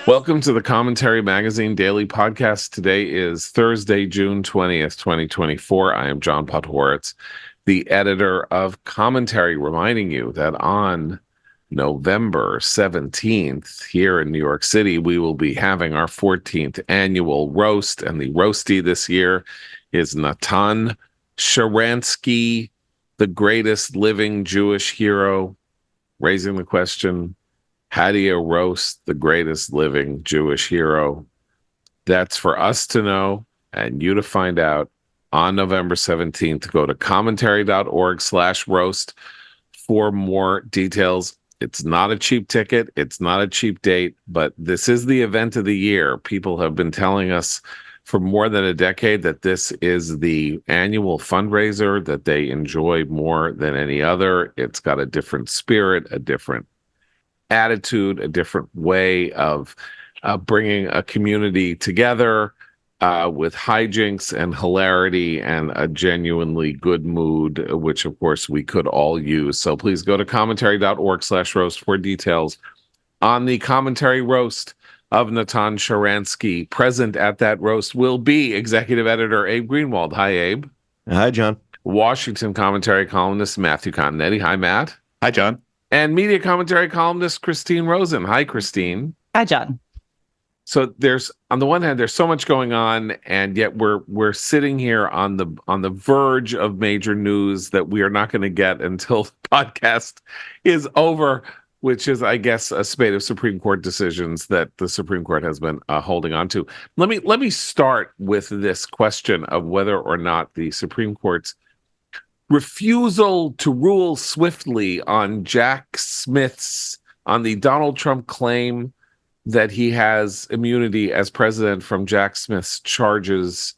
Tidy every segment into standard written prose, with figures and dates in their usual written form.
Welcome to the Commentary Magazine Daily Podcast. Today is Thursday, June 20th, 2024. I am John Podhoretz, the editor of Commentary, reminding you that on November 17th, here in New York City, we will be having our 14th annual roast, and the roastie this year is Natan Sharansky, the greatest living Jewish hero, raising the question, how do you roast the greatest living Jewish hero? That's for us to know and you to find out on November 17th. Go to commentary.org/roast for more details. It's not a cheap ticket. It's not a cheap date, but this is the event of the year. People have been telling us for more than a decade that this is the annual fundraiser that they enjoy more than any other. It's got a different spirit, a different attitude, a different way of bringing a community together with hijinks and hilarity and a genuinely good mood, which of course we could all use. So please go to commentary.org/roast for details on the commentary roast of Natan Sharansky. Present at that roast will be executive editor Abe Greenwald. Hi, Abe. Hi, John. Washington commentary columnist Matthew Continetti. Hi, Matt. Hi, John. And media commentary columnist Christine Rosen. Hi, Christine. Hi, John. So there's, on the one hand, there's so much going on, and yet we're sitting here on the verge of major news that we are not going to get until the podcast is over, which is, I guess, a spate of Supreme Court decisions that the Supreme Court has been holding on to. Let me start with this question of whether or not the Supreme Court's refusal to rule swiftly on the Donald Trump claim that he has immunity as president from Jack Smith's charges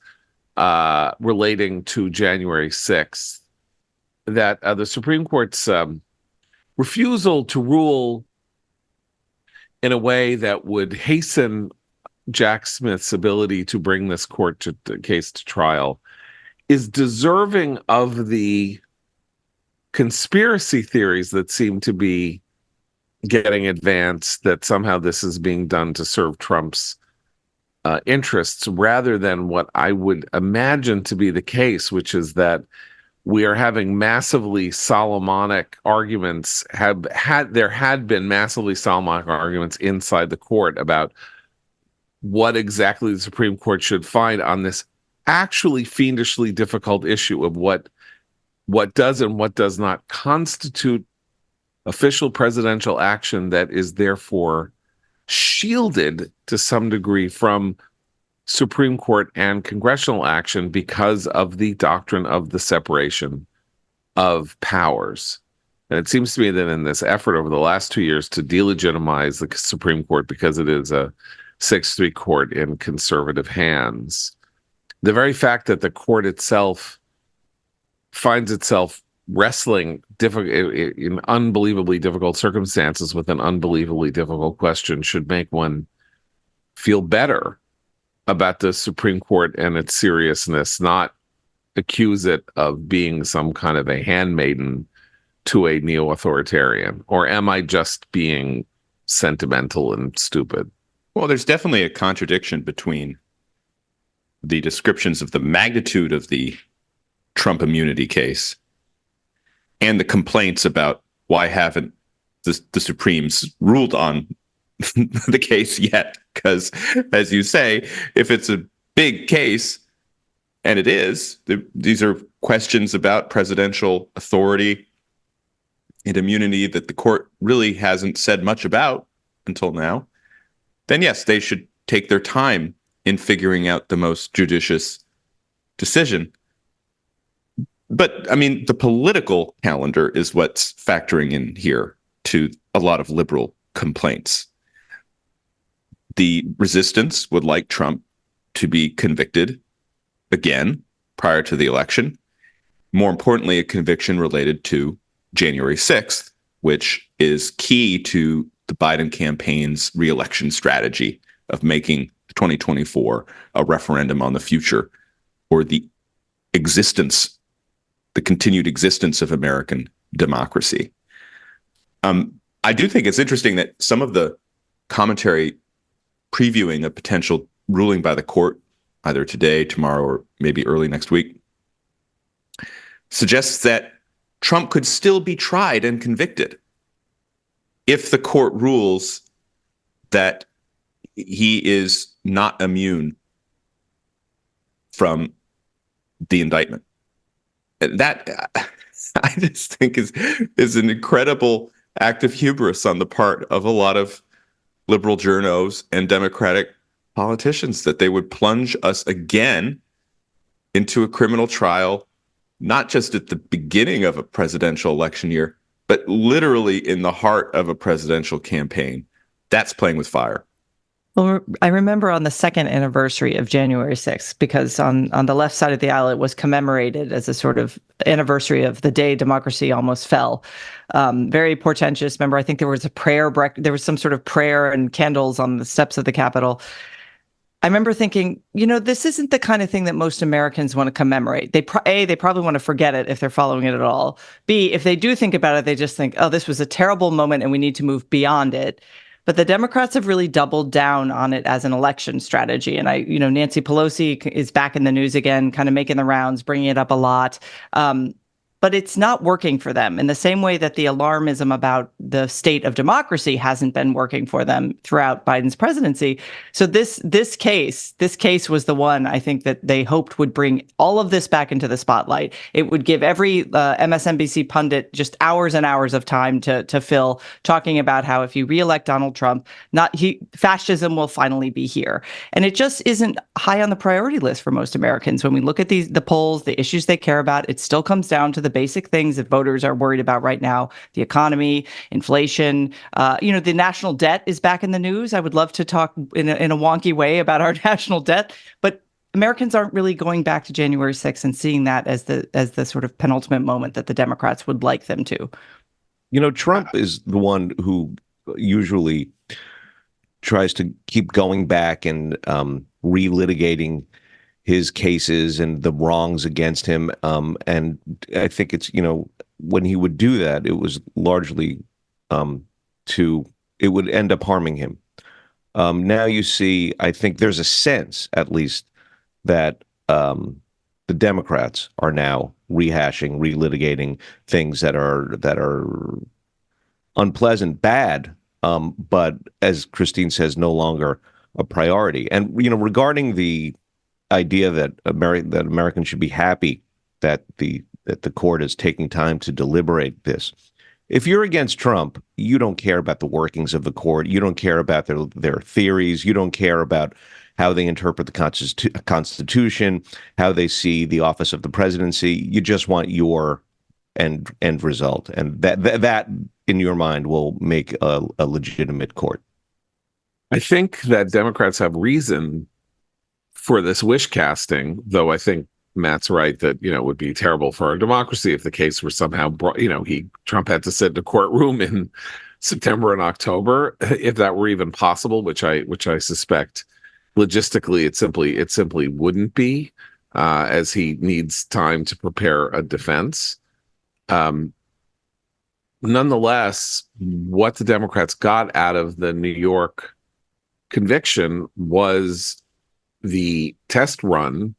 relating to January 6th, that the Supreme Court's refusal to rule in a way that would hasten Jack Smith's ability to bring this case to trial is deserving of the conspiracy theories that seem to be getting advanced, that somehow this is being done to serve Trump's interests, rather than what I would imagine to be the case, which is that we are having massively Solomonic arguments. There had been massively Solomonic arguments inside the court about what exactly the Supreme Court should find on this actually fiendishly difficult issue of what does and what does not constitute official presidential action that is therefore shielded to some degree from Supreme Court and congressional action because of the doctrine of the separation of powers. And it seems to me that in this effort over the last 2 years to delegitimize the Supreme Court because it is a 6-3 court in conservative hands, the very fact that the court itself finds itself wrestling in unbelievably difficult circumstances with an unbelievably difficult question should make one feel better about the Supreme Court and its seriousness, not accuse it of being some kind of a handmaiden to a neo-authoritarian. Or am I just being sentimental and stupid? Well, there's definitely a contradiction between the descriptions of the magnitude of the Trump immunity case and the complaints about why haven't the Supremes ruled on the case yet. Because, as you say, if it's a big case, and it is, these are questions about presidential authority and immunity that the court really hasn't said much about until now, then yes, they should take their time in figuring out the most judicious decision. But, I mean, the political calendar is what's factoring in here to a lot of liberal complaints. The resistance would like Trump to be convicted again prior to the election. More importantly, a conviction related to January 6th, which is key to the Biden campaign's re-election strategy of making 2024 a referendum on the future or the continued existence of American democracy. I do think it's interesting that some of the commentary previewing a potential ruling by the court either today, tomorrow, or maybe early next week, suggests that Trump could still be tried and convicted if the court rules that he is not immune from the indictment. That I just think is an incredible act of hubris on the part of a lot of liberal journos and Democratic politicians, that they would plunge us again into a criminal trial, not just at the beginning of a presidential election year, but literally in the heart of a presidential campaign. That's playing with fire. Well, I remember on the second anniversary of January 6th, because on the left side of the aisle, it was commemorated as a sort of anniversary of the day democracy almost fell. Very portentous. Remember, I think there was a prayer, there was some sort of prayer and candles on the steps of the Capitol. I remember thinking, this isn't the kind of thing that most Americans want to commemorate. They probably want to forget it if they're following it at all. B, if they do think about it, they just think, oh, this was a terrible moment and we need to move beyond it. But the Democrats have really doubled down on it as an election strategy. And Nancy Pelosi is back in the news again, kind of making the rounds, bringing it up a lot. But it's not working for them in the same way that the alarmism about the state of democracy hasn't been working for them throughout Biden's presidency. So this case was the one I think that they hoped would bring all of this back into the spotlight. It would give every MSNBC pundit just hours and hours of time to fill, talking about how if you reelect Donald Trump, fascism will finally be here. And it just isn't high on the priority list for most Americans. When we look at the polls, the issues they care about, it still comes down to the basic things that voters are worried about right now: the economy, inflation. The national debt is back in the news. I would love to talk in a wonky way about our national debt, but Americans aren't really going back to January 6th and seeing that as the sort of penultimate moment that the Democrats would like them to. Trump is the one who usually tries to keep going back and relitigating his cases and the wrongs against him. And I think it's, when he would do that, it was largely it would end up harming him. Now you see, I think there's a sense, at least, that the Democrats are now rehashing, relitigating things that are unpleasant, bad, but as Christine says, no longer a priority. And, regarding the idea that Americans should be happy that the court is taking time to deliberate this. If you're against Trump, you don't care about the workings of the court. You don't care about their theories. You don't care about how they interpret the Constitution, how they see the office of the presidency. You just want your end result, and that in your mind will make a legitimate court. I think that Democrats have reason for this wish casting, though I think Matt's right that, it would be terrible for our democracy if the case were somehow brought, Trump had to sit in a courtroom in September and October, if that were even possible, which I suspect logistically it simply wouldn't be, as he needs time to prepare a defense. Nonetheless, what the Democrats got out of the New York conviction was the test run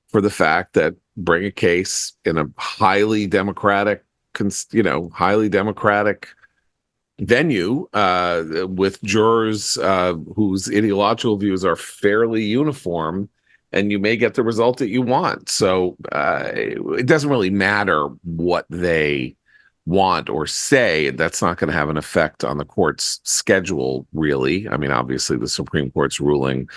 for the fact that bring a case in a highly democratic venue with jurors whose ideological views are fairly uniform, and you may get the result that you want. So it doesn't really matter what they want or say. That's not going to have an effect on the court's schedule, really. I mean, obviously, the Supreme Court's ruling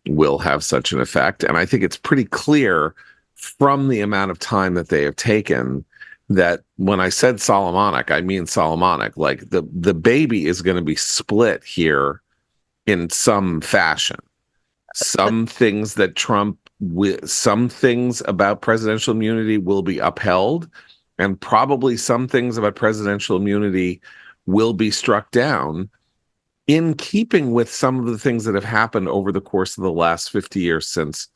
will have such an effect. And I think it's pretty clear from the amount of time that they have taken that when I said Solomonic, I mean Solomonic. Like the baby is going to be split here in some fashion. Some things that some things about presidential immunity will be upheld, and probably some things about presidential immunity will be struck down, in keeping with some of the things that have happened over the course of the last 50 years since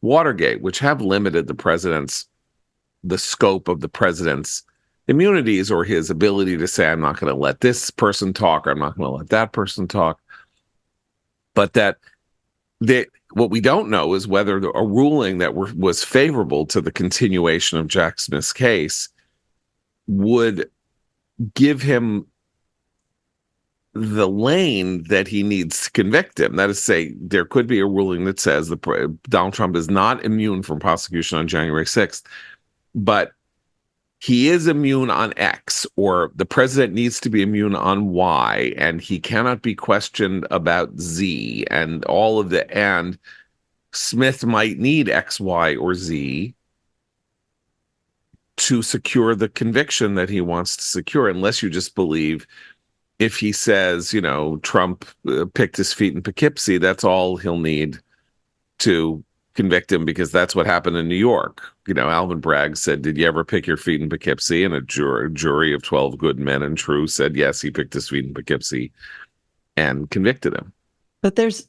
Watergate, which have limited the scope of the president's immunities, or his ability to say, I'm not going to let this person talk, or I'm not going to let that person talk. But that what we don't know is whether a ruling that was favorable to the continuation of Jack Smith's case would give him the lane that he needs to convict him. That is to say, there could be a ruling that says Donald Trump is not immune from prosecution on January 6th, but he is immune on X, or the president needs to be immune on Y, and he cannot be questioned about Z, and and Smith might need X, Y, or Z to secure the conviction that he wants to secure, unless you just believe if he says, Trump picked his feet in Poughkeepsie, that's all he'll need to convict him, because that's what happened in New York. Alvin Bragg said, "Did you ever pick your feet in Poughkeepsie?" And a jury of 12 good men and true said, yes, he picked his feet in Poughkeepsie, and convicted him. But there's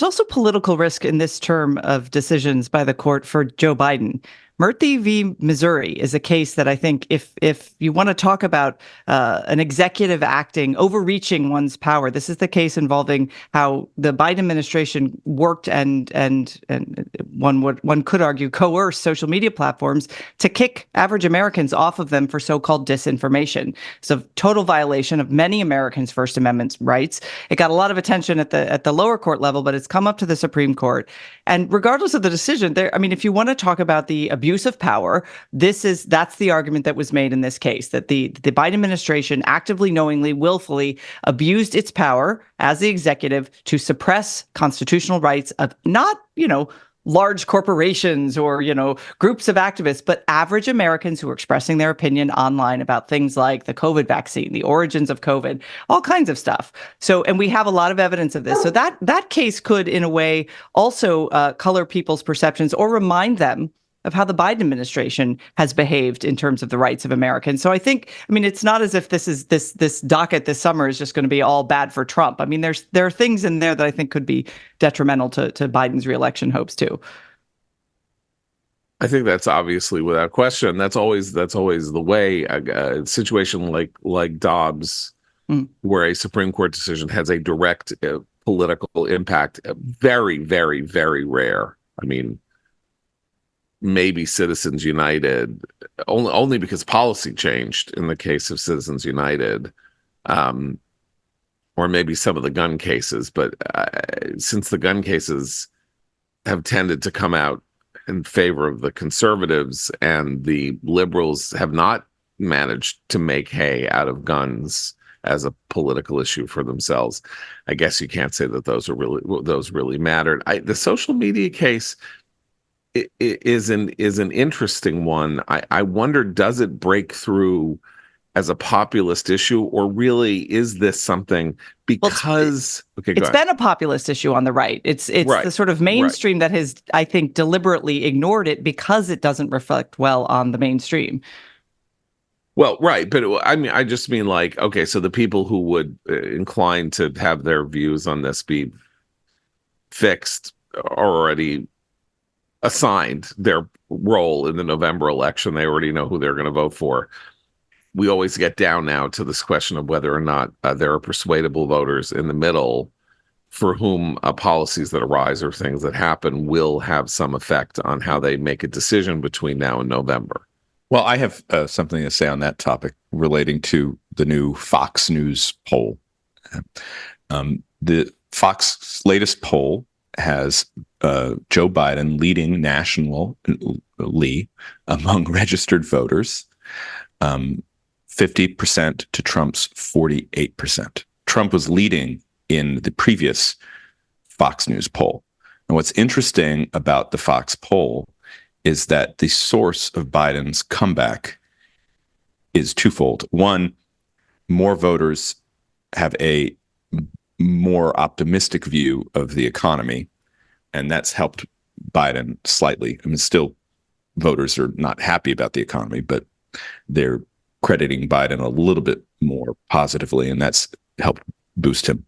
also political risk in this term of decisions by the court for Joe Biden. Murthy v. Missouri is a case that I think if you want to talk about an executive acting, overreaching one's power, this is the case involving how the Biden administration worked and one could argue coerced social media platforms to kick average Americans off of them for so-called disinformation. It's a total violation of many Americans' First Amendment rights. It got a lot of attention at the lower court level, but it's come up to the Supreme Court. And regardless of the decision, if you want to talk about the abuse of power, that's the argument that was made in this case, that the Biden administration actively, knowingly, willfully abused its power as the executive to suppress constitutional rights of not, large corporations or, groups of activists, but average Americans who are expressing their opinion online about things like the COVID vaccine, the origins of COVID, all kinds of stuff. So, and we have a lot of evidence of this. So that case could, in a way, also color people's perceptions or remind them of how the Biden administration has behaved in terms of the rights of Americans. So I think, it's not as if this docket this summer is just going to be all bad for Trump. There are things in there that I think could be detrimental to Biden's reelection hopes too. I think that's obviously without question. That's always the way. A situation like Dobbs, where a Supreme Court decision has a direct political impact, very, very, very rare. Maybe Citizens United, only because policy changed in the case of Citizens United, or maybe some of the gun cases. But since the gun cases have tended to come out in favor of the conservatives, and the liberals have not managed to make hay out of guns as a political issue for themselves, I guess you can't say that those really mattered. The social media case is an interesting one. I wonder, does it break through as a populist issue, or really is this something because it's been a populist issue on the right. It's right. The sort of mainstream that has, I think, deliberately ignored it because it doesn't reflect well on the mainstream. Well, right, but I just mean so the people who would incline to have their views on this be fixed are already assigned their role in the November election. They already know who they're going to vote for. We always get down now to this question of whether or not there are persuadable voters in the middle for whom policies that arise or things that happen will have some effect on how they make a decision between now and November. Well, I have something to say on that topic relating to the new Fox News poll. The Fox latest poll has Joe Biden leading nationally among registered voters, 50% to Trump's 48%. Trump was leading in the previous Fox News poll. And what's interesting about the Fox poll is that the source of Biden's comeback is twofold. One, more voters have a more optimistic view of the economy, and that's helped Biden slightly. Still, voters are not happy about the economy, but they're crediting Biden a little bit more positively, and that's helped boost him.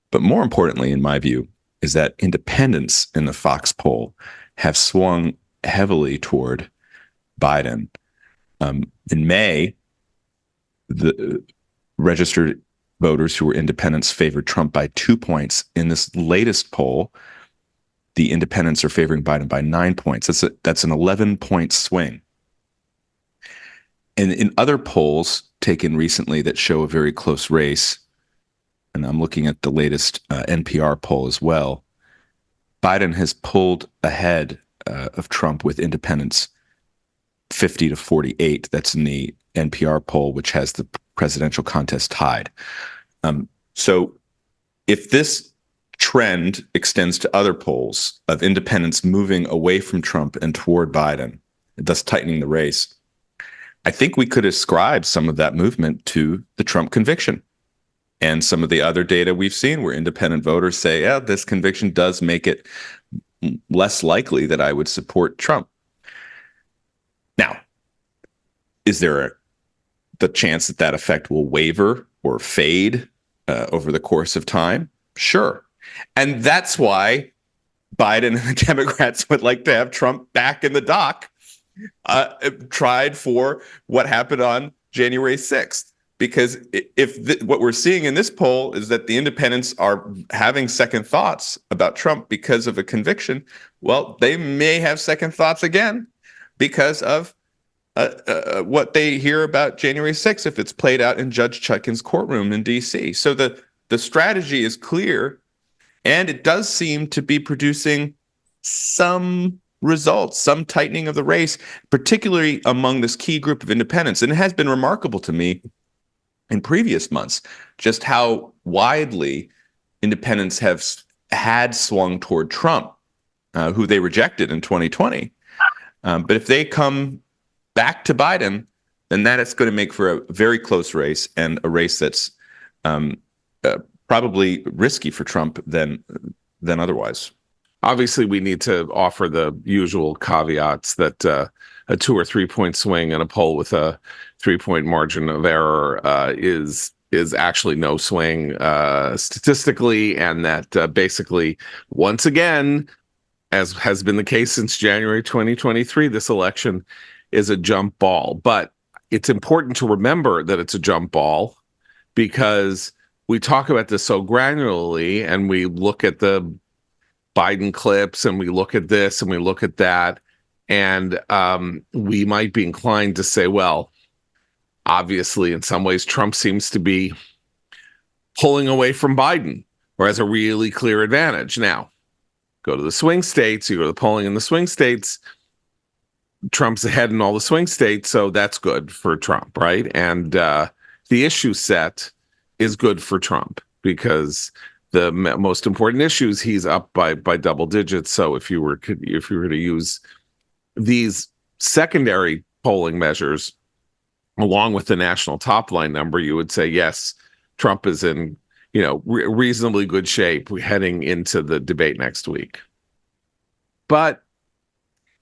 But more importantly, in my view, is that independents in the Fox poll have swung heavily toward Biden. In May, the registered voters who were independents favored Trump by 2 points. In this latest poll, the independents are favoring Biden by 9 points. That's an 11-point swing. And in other polls taken recently that show a very close race, and I'm looking at the latest NPR poll as well, Biden has pulled ahead of Trump with independents 50 to 48. That's in the NPR poll, which has the presidential contest tied. So if this trend extends to other polls of independents moving away from Trump and toward Biden, thus tightening the race, I think we could ascribe some of that movement to the Trump conviction and some of the other data we've seen where independent voters say, yeah, this conviction does make it less likely that I would support Trump. Now, is there the chance that that effect will waver or fade over the course of time? Sure. And that's why Biden and the Democrats would like to have Trump back in the dock, tried for what happened on January 6th. Because if what we're seeing in this poll is that the independents are having second thoughts about Trump because of a conviction, well, they may have second thoughts again because of what they hear about January 6th if it's played out in Judge Chutkan's courtroom in D.C. So the strategy is clear, and it does seem to be producing some results, some tightening of the race, particularly among this key group of independents. And it has been remarkable to me in previous months just how widely independents had swung toward Trump, who they rejected in 2020. But if they come back to Biden, then that is going to make for a very close race, and a race that's probably risky for Trump than otherwise. Obviously, we need to offer the usual caveats that a 2 or 3 point swing in a poll with a 3-point margin of error is actually no swing statistically, and that basically, once again, as has been the case since January 2023, this election is a jump ball. But it's important to remember that it's a jump ball because we talk about this so granularly, and we look at the Biden clips and we look at this and we look at that, and we might be inclined to say, well, obviously, in some ways, Trump seems to be pulling away from Biden or has a really clear advantage. Now, go to the swing states, you go to the polling in the swing states, Trump's ahead in all the swing states, so that's good for Trump, right? And the issue set is good for Trump because the most important issues he's up by double digits. So if you were to use these secondary polling measures along with the national top line number, you would say yes, Trump is in reasonably good shape heading into the debate next week. But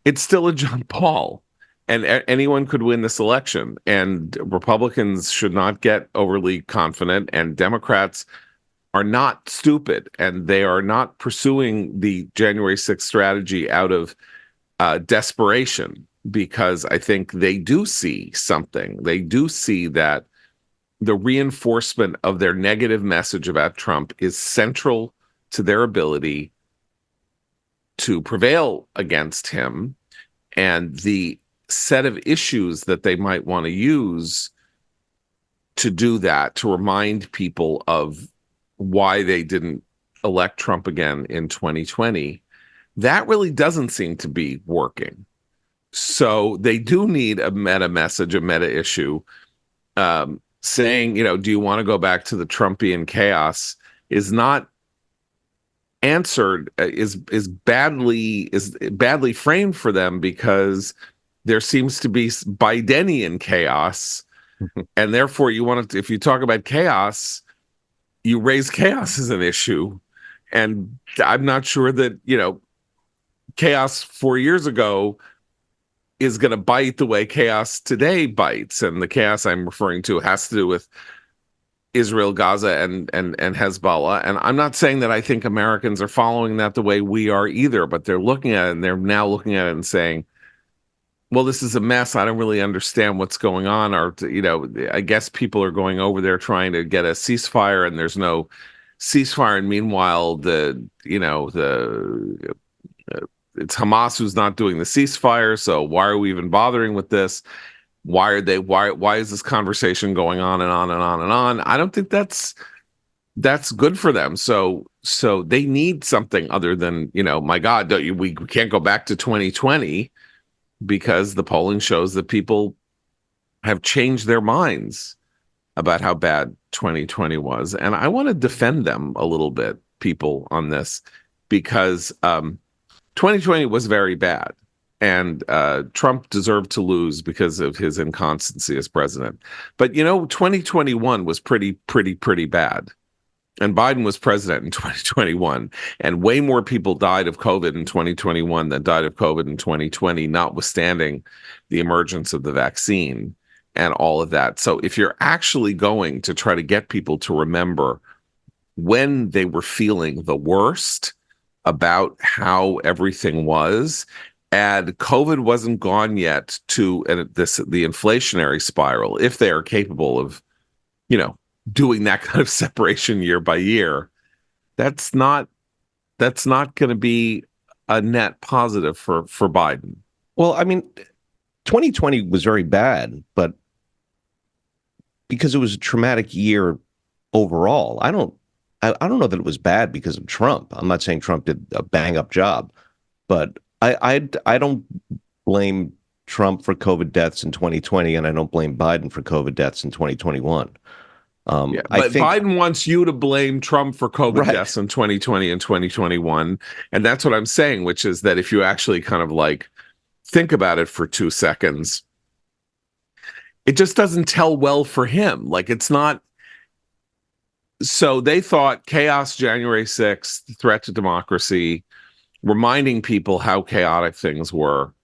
it's still a jump ball, and anyone could win this election. And Republicans should not get overly confident, and Democrats are not stupid, and they are not pursuing the January 6th strategy out of desperation, because I think they do see something. They do see that the reinforcement of their negative message about Trump is central to their ability to prevail against him, and the set of issues that they might want to use to do that, to remind people of why they didn't elect Trump again in 2020, that really doesn't seem to be working. So they do need a meta message, a meta issue, saying, do you want to go back to the Trumpian chaos is not answered, is badly framed for them, because there seems to be Bidenian chaos. And therefore if you talk about chaos, you raise chaos as an issue. And I'm not sure that, chaos 4 years ago is going to bite the way chaos today bites. And the chaos I'm referring to has to do with Israel, Gaza, and Hezbollah. And I'm not saying that I think Americans are following that the way we are either, but they're looking at it, and they're now looking at it and saying, well, this is a mess. I don't really understand what's going on. Or, I guess people are going over there trying to get a ceasefire, and there's no ceasefire. And meanwhile, the It's Hamas who's not doing the ceasefire, so why are we even bothering with this? Why is this conversation going on and on and on and on? I don't think that's good for them. So they need something other than, my God, we can't go back to 2020 because the polling shows that people have changed their minds about how bad 2020 was. And I want to defend them a little bit, people, on this, because 2020 was very bad. And Trump deserved to lose because of his inconstancy as president. But, 2021 was pretty bad. And Biden was president in 2021. And way more people died of COVID in 2021 than died of COVID in 2020, notwithstanding the emergence of the vaccine and all of that. So if you're actually going to try to get people to remember when they were feeling the worst about how everything was, and COVID wasn't gone yet to the inflationary spiral, if they are capable of, doing that kind of separation year by year, that's not going to be a net positive for Biden. Well, I mean, 2020 was very bad, but because it was a traumatic year overall, I don't know that it was bad because of Trump. I'm not saying Trump did a bang up job, but I don't blame Trump for COVID deaths in 2020, and I don't blame Biden for COVID deaths in 2021. But Biden wants you to blame Trump for COVID deaths in 2020 and 2021. And that's what I'm saying, which is that if you actually kind of think about it for 2 seconds, it just doesn't tell well for him. It's not. So they thought chaos January 6th, threat to democracy, reminding people how chaotic things were.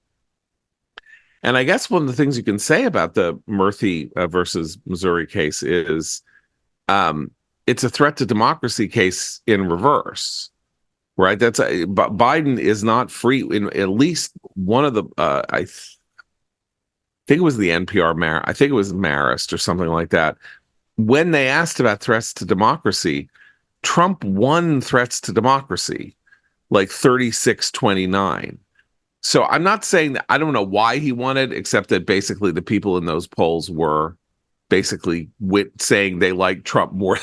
And I guess one of the things you can say about the Murphy versus Missouri case is it's a threat to democracy case in reverse, right? Biden is not free in at least one of the, I think it was the NPR, I think it was Marist or something like that. When they asked about threats to democracy, Trump won threats to democracy, 36-29. So I'm not saying that, I don't know why he won it, except that basically the people in those polls were basically saying they like Trump more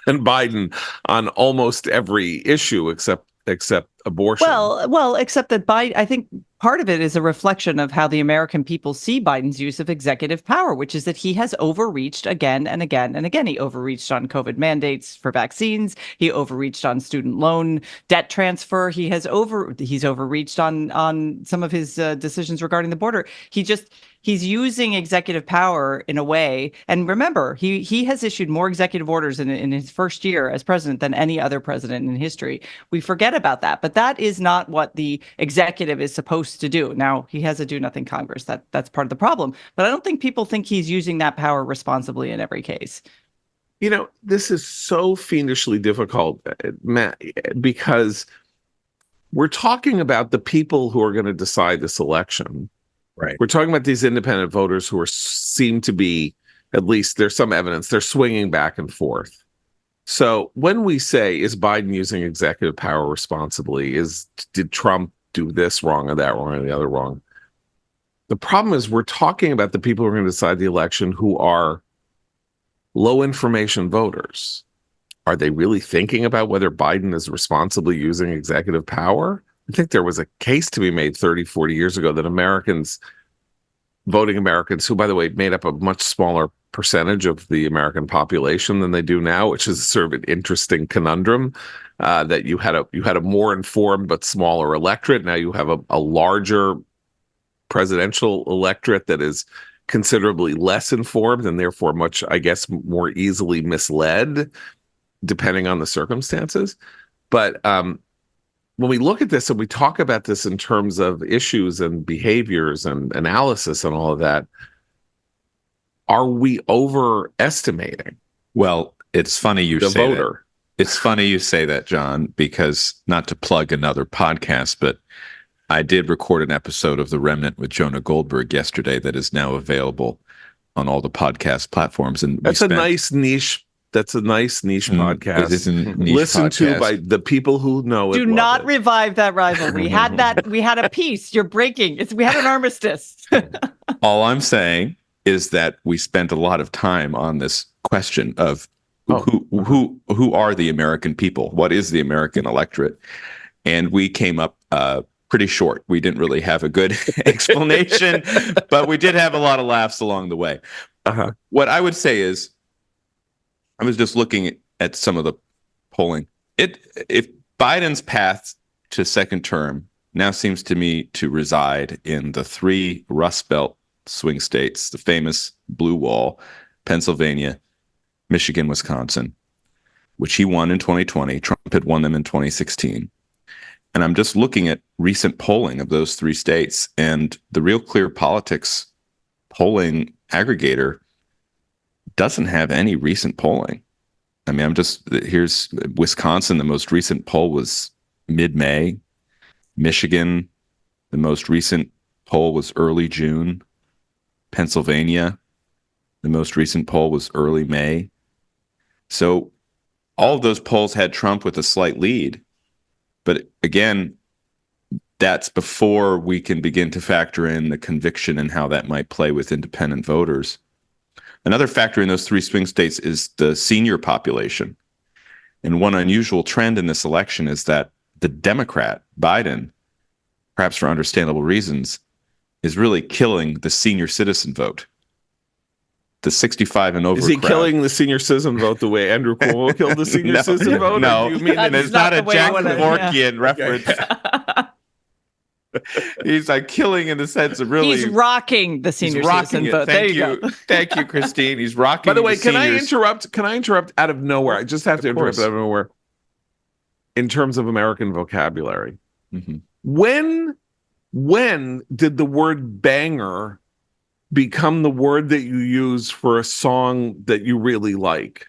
than Biden on almost every issue except abortion. Well, except that Biden, I think part of it is a reflection of how the American people see Biden's use of executive power, which is that he has overreached again and again and again. He overreached on COVID mandates for vaccines. He overreached on student loan debt transfer. He's overreached on some of his decisions regarding the border. He's using executive power in a way. And remember, he has issued more executive orders in his first year as president than any other president in history. We forget about that, but that is not what the executive is supposed to do. Now, he has a do-nothing Congress. That's part of the problem. But I don't think people think he's using that power responsibly in every case. This is so fiendishly difficult, Matt, because we're talking about the people who are going to decide this election. Right. We're talking about these independent voters who seem to be, at least there's some evidence, they're swinging back and forth. So when we say, is Biden using executive power responsibly? Did Trump do this wrong or that wrong or the other wrong? The problem is we're talking about the people who are going to decide the election who are low information voters. Are they really thinking about whether Biden is responsibly using executive power? I think there was a case to be made 30, 40 years ago that voting Americans, who, by the way, made up a much smaller percentage of the American population than they do now, which is sort of an interesting conundrum, that you had a more informed but smaller electorate. Now you have a larger presidential electorate that is considerably less informed and therefore much, I guess, more easily misled, depending on the circumstances. But when we look at this and we talk about this in terms of issues and behaviors and analysis and all of that, are we overestimating? Well, it's funny you the say voter? That. It's funny you say that, John, because not to plug another podcast, but I did record an episode of The Remnant with Jonah Goldberg yesterday that is now available on all the podcast platforms. And that's a nice niche That's a nice niche podcast. It is a niche Listen to podcast. by the people who know it. Do love not it. revive that rivalry. We had a peace. You're breaking. We had an armistice. All I'm saying is that we spent a lot of time on this question of who are the American people? What is the American electorate? And we came up pretty short. We didn't really have a good explanation, but we did have a lot of laughs along the way. What I would say is, I was just looking at some of the polling. If Biden's path to second term now seems to me to reside in the 3 Rust Belt swing states, the famous blue wall, Pennsylvania, Michigan, Wisconsin, which he won in 2020. Trump had won them in 2016. And I'm just looking at recent polling of those 3 states, and the Real Clear Politics polling aggregator doesn't have any recent polling. I mean, here's Wisconsin. The most recent poll was mid-May. Michigan, the most recent poll was early June. Pennsylvania, the most recent poll was early May. So all of those polls had Trump with a slight lead. But again, that's before we can begin to factor in the conviction and how that might play with independent voters. Another factor in those 3 swing states is the senior population. And one unusual trend in this election is that the Democrat, Biden, perhaps for understandable reasons, is really killing the senior citizen vote. The 65 and over Is he crowd. killing the senior citizen vote the way Andrew Cuomo killed the senior citizen vote? No, Or do you mean That's it's not not a the way Jack I wanna- Kevorkian reference. He's like killing in the sense of really He's rocking the senior rocking citizen it. vote. Thank There you you. go. Thank you, Christine. He's rocking. By the way, the can I seniors. interrupt? Can I interrupt out of nowhere? I just have to interrupt course. out of nowhere. In terms of American vocabulary, Mhm. when did the word banger become the word that you use for a song that you really like?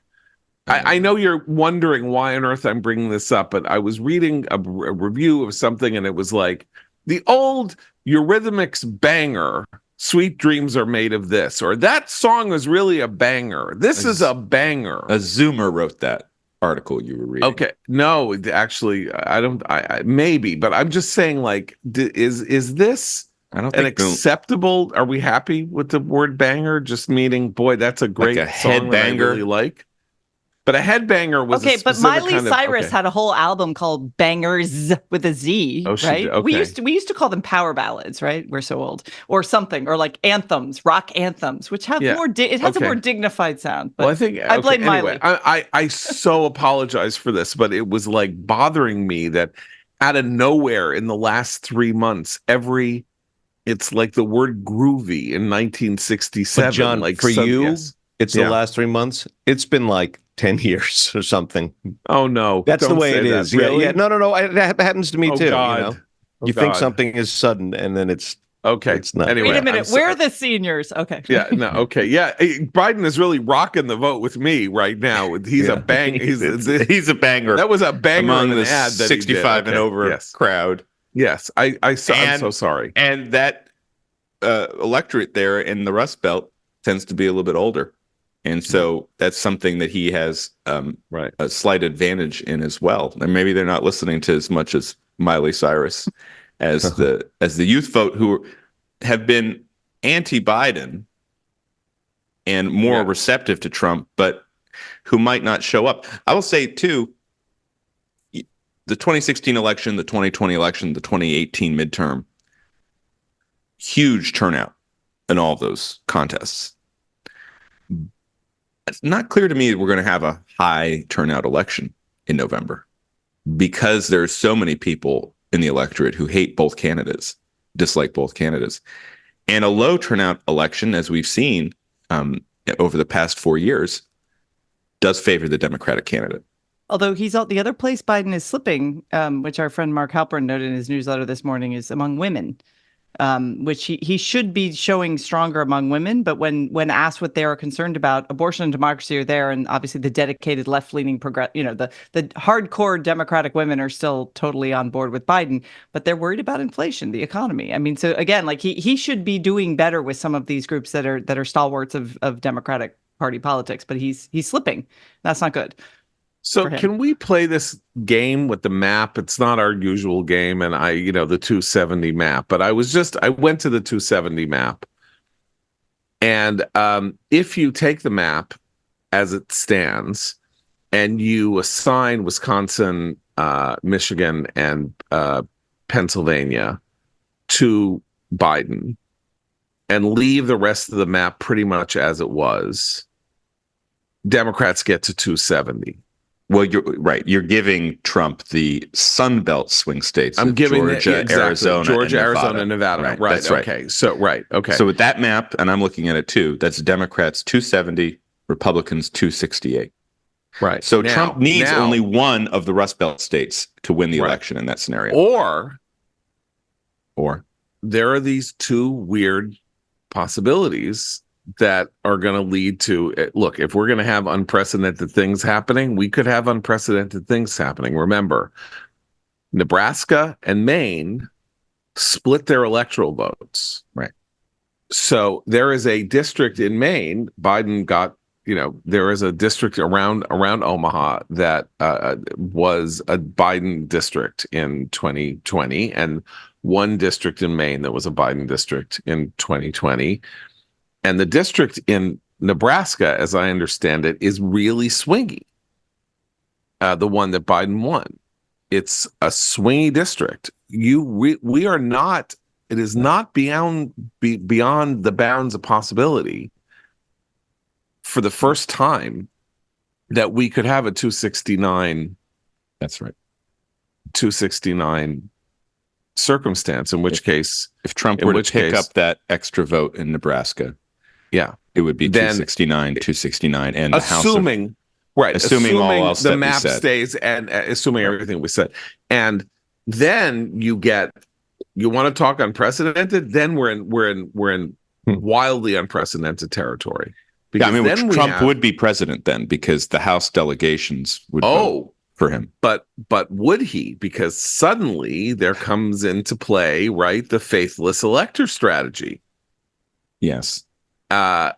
I know you're wondering why on earth I'm bringing this up, but I was reading a review of something, and it was like the old Eurythmics banger, "Sweet Dreams Are Made of This," or "That song is really a banger. This is a banger." A Zoomer wrote that article you were reading. Okay, no, actually, I don't. I maybe, but I'm just saying, like, is this I don't an think acceptable? Are we happy with the word banger? Just meaning, boy, that's a great a song that I headbanger? really like. But a headbanger was Okay, a but specific Miley kind of- Cyrus okay. had a whole album called Bangers with a Z, Oh, she right? did, okay. We used to call them power ballads, right? We're so old, or something, or like anthems, rock anthems, which have Yeah, more. It has a okay. more dignified sound. But Well, I think I blame anyway, Miley. I so apologize for this, but it was like bothering me that out of nowhere in the last 3 months, it's like the word groovy in 1967. But John, like for you, yes. it's Yeah. the last 3 months. It's been like 10 years or something. Oh no, That's the don't way say it that. is. Really? Yeah. No. That happens to me Oh, too. God. You know, Oh, you think God. something is sudden, and then it's Okay. It's not. Anyway, Wait a minute, I'm we're sorry. the seniors. Okay. Yeah, no, okay. Yeah, Biden is really rocking the vote with me right now. He's a bang. He's a banger. that was a banger among of an the ad that 65 he did. and Okay, over Yes, crowd. yes. I'm so And- sorry. And that electorate there in the Rust Belt tends to be a little bit older. And so that's something that he has Right. a slight advantage in as well. And maybe they're not listening to as much as Miley Cyrus as the youth vote who have been anti-Biden and more Yeah. receptive to Trump, but who might not show up. I will say too, the 2016 election, the 2020 election, the 2018 midterm, huge turnout in all of those contests. It's not clear to me that we're going to have a high turnout election in November because there's so many people in the electorate who hate both candidates, dislike both candidates. And a low turnout election, as we've seen over the past 4 years, does favor the Democratic candidate. Although the other place Biden is slipping, which our friend Mark Halperin noted in his newsletter this morning, is among women, which he should be showing stronger among women. But when asked what they are concerned about, abortion and democracy are there, and obviously the dedicated left-leaning the hardcore Democratic women are still totally on board with Biden, but they're worried about inflation, the economy. I mean, so again, like he should be doing better with some of these groups that are stalwarts of Democratic party politics, but he's slipping. That's not good. So for him. can we play this game with the map? It's not our usual game, and the 270 map, but I went to the 270 map. And if you take the map as it stands and you assign Wisconsin, Michigan, and Pennsylvania to Biden and leave the rest of the map pretty much as it was, Democrats get to 270. Well, you're right. You're giving Trump the Sun Belt swing states. I'm giving Georgia, Arizona, Arizona, and Nevada. Right. Right. That's right. Okay. So Okay. So with that map, and I'm looking at it too, that's Democrats 270, Republicans 268. Right. So Trump needs only one of the Rust Belt states to win the election in that scenario. Or there are these two weird possibilities that are going to lead to, look, if we're going to have unprecedented things happening, we could have unprecedented things happening. Remember, Nebraska and Maine split their electoral votes. Right. So there is a district in Maine, Biden got, there is a district around Omaha that was a Biden district in 2020, and one district in Maine that was a Biden district in 2020. And the district in Nebraska, as I understand it, is really swingy. The one that Biden won. It's a swingy district. We are not, it is not beyond the bounds of possibility for the first time that we could have a 269. That's right. 269 circumstance, in which case, if Trump were to pick up that extra vote in Nebraska, it would be 269, 269, and assuming all else the map stays, and assuming everything we said, and then you want to talk unprecedented, then we're in wildly unprecedented territory. Because Trump would be president then, because the House delegations would vote for him. But would he? Because suddenly there comes into play, right, the faithless elector strategy. Yes.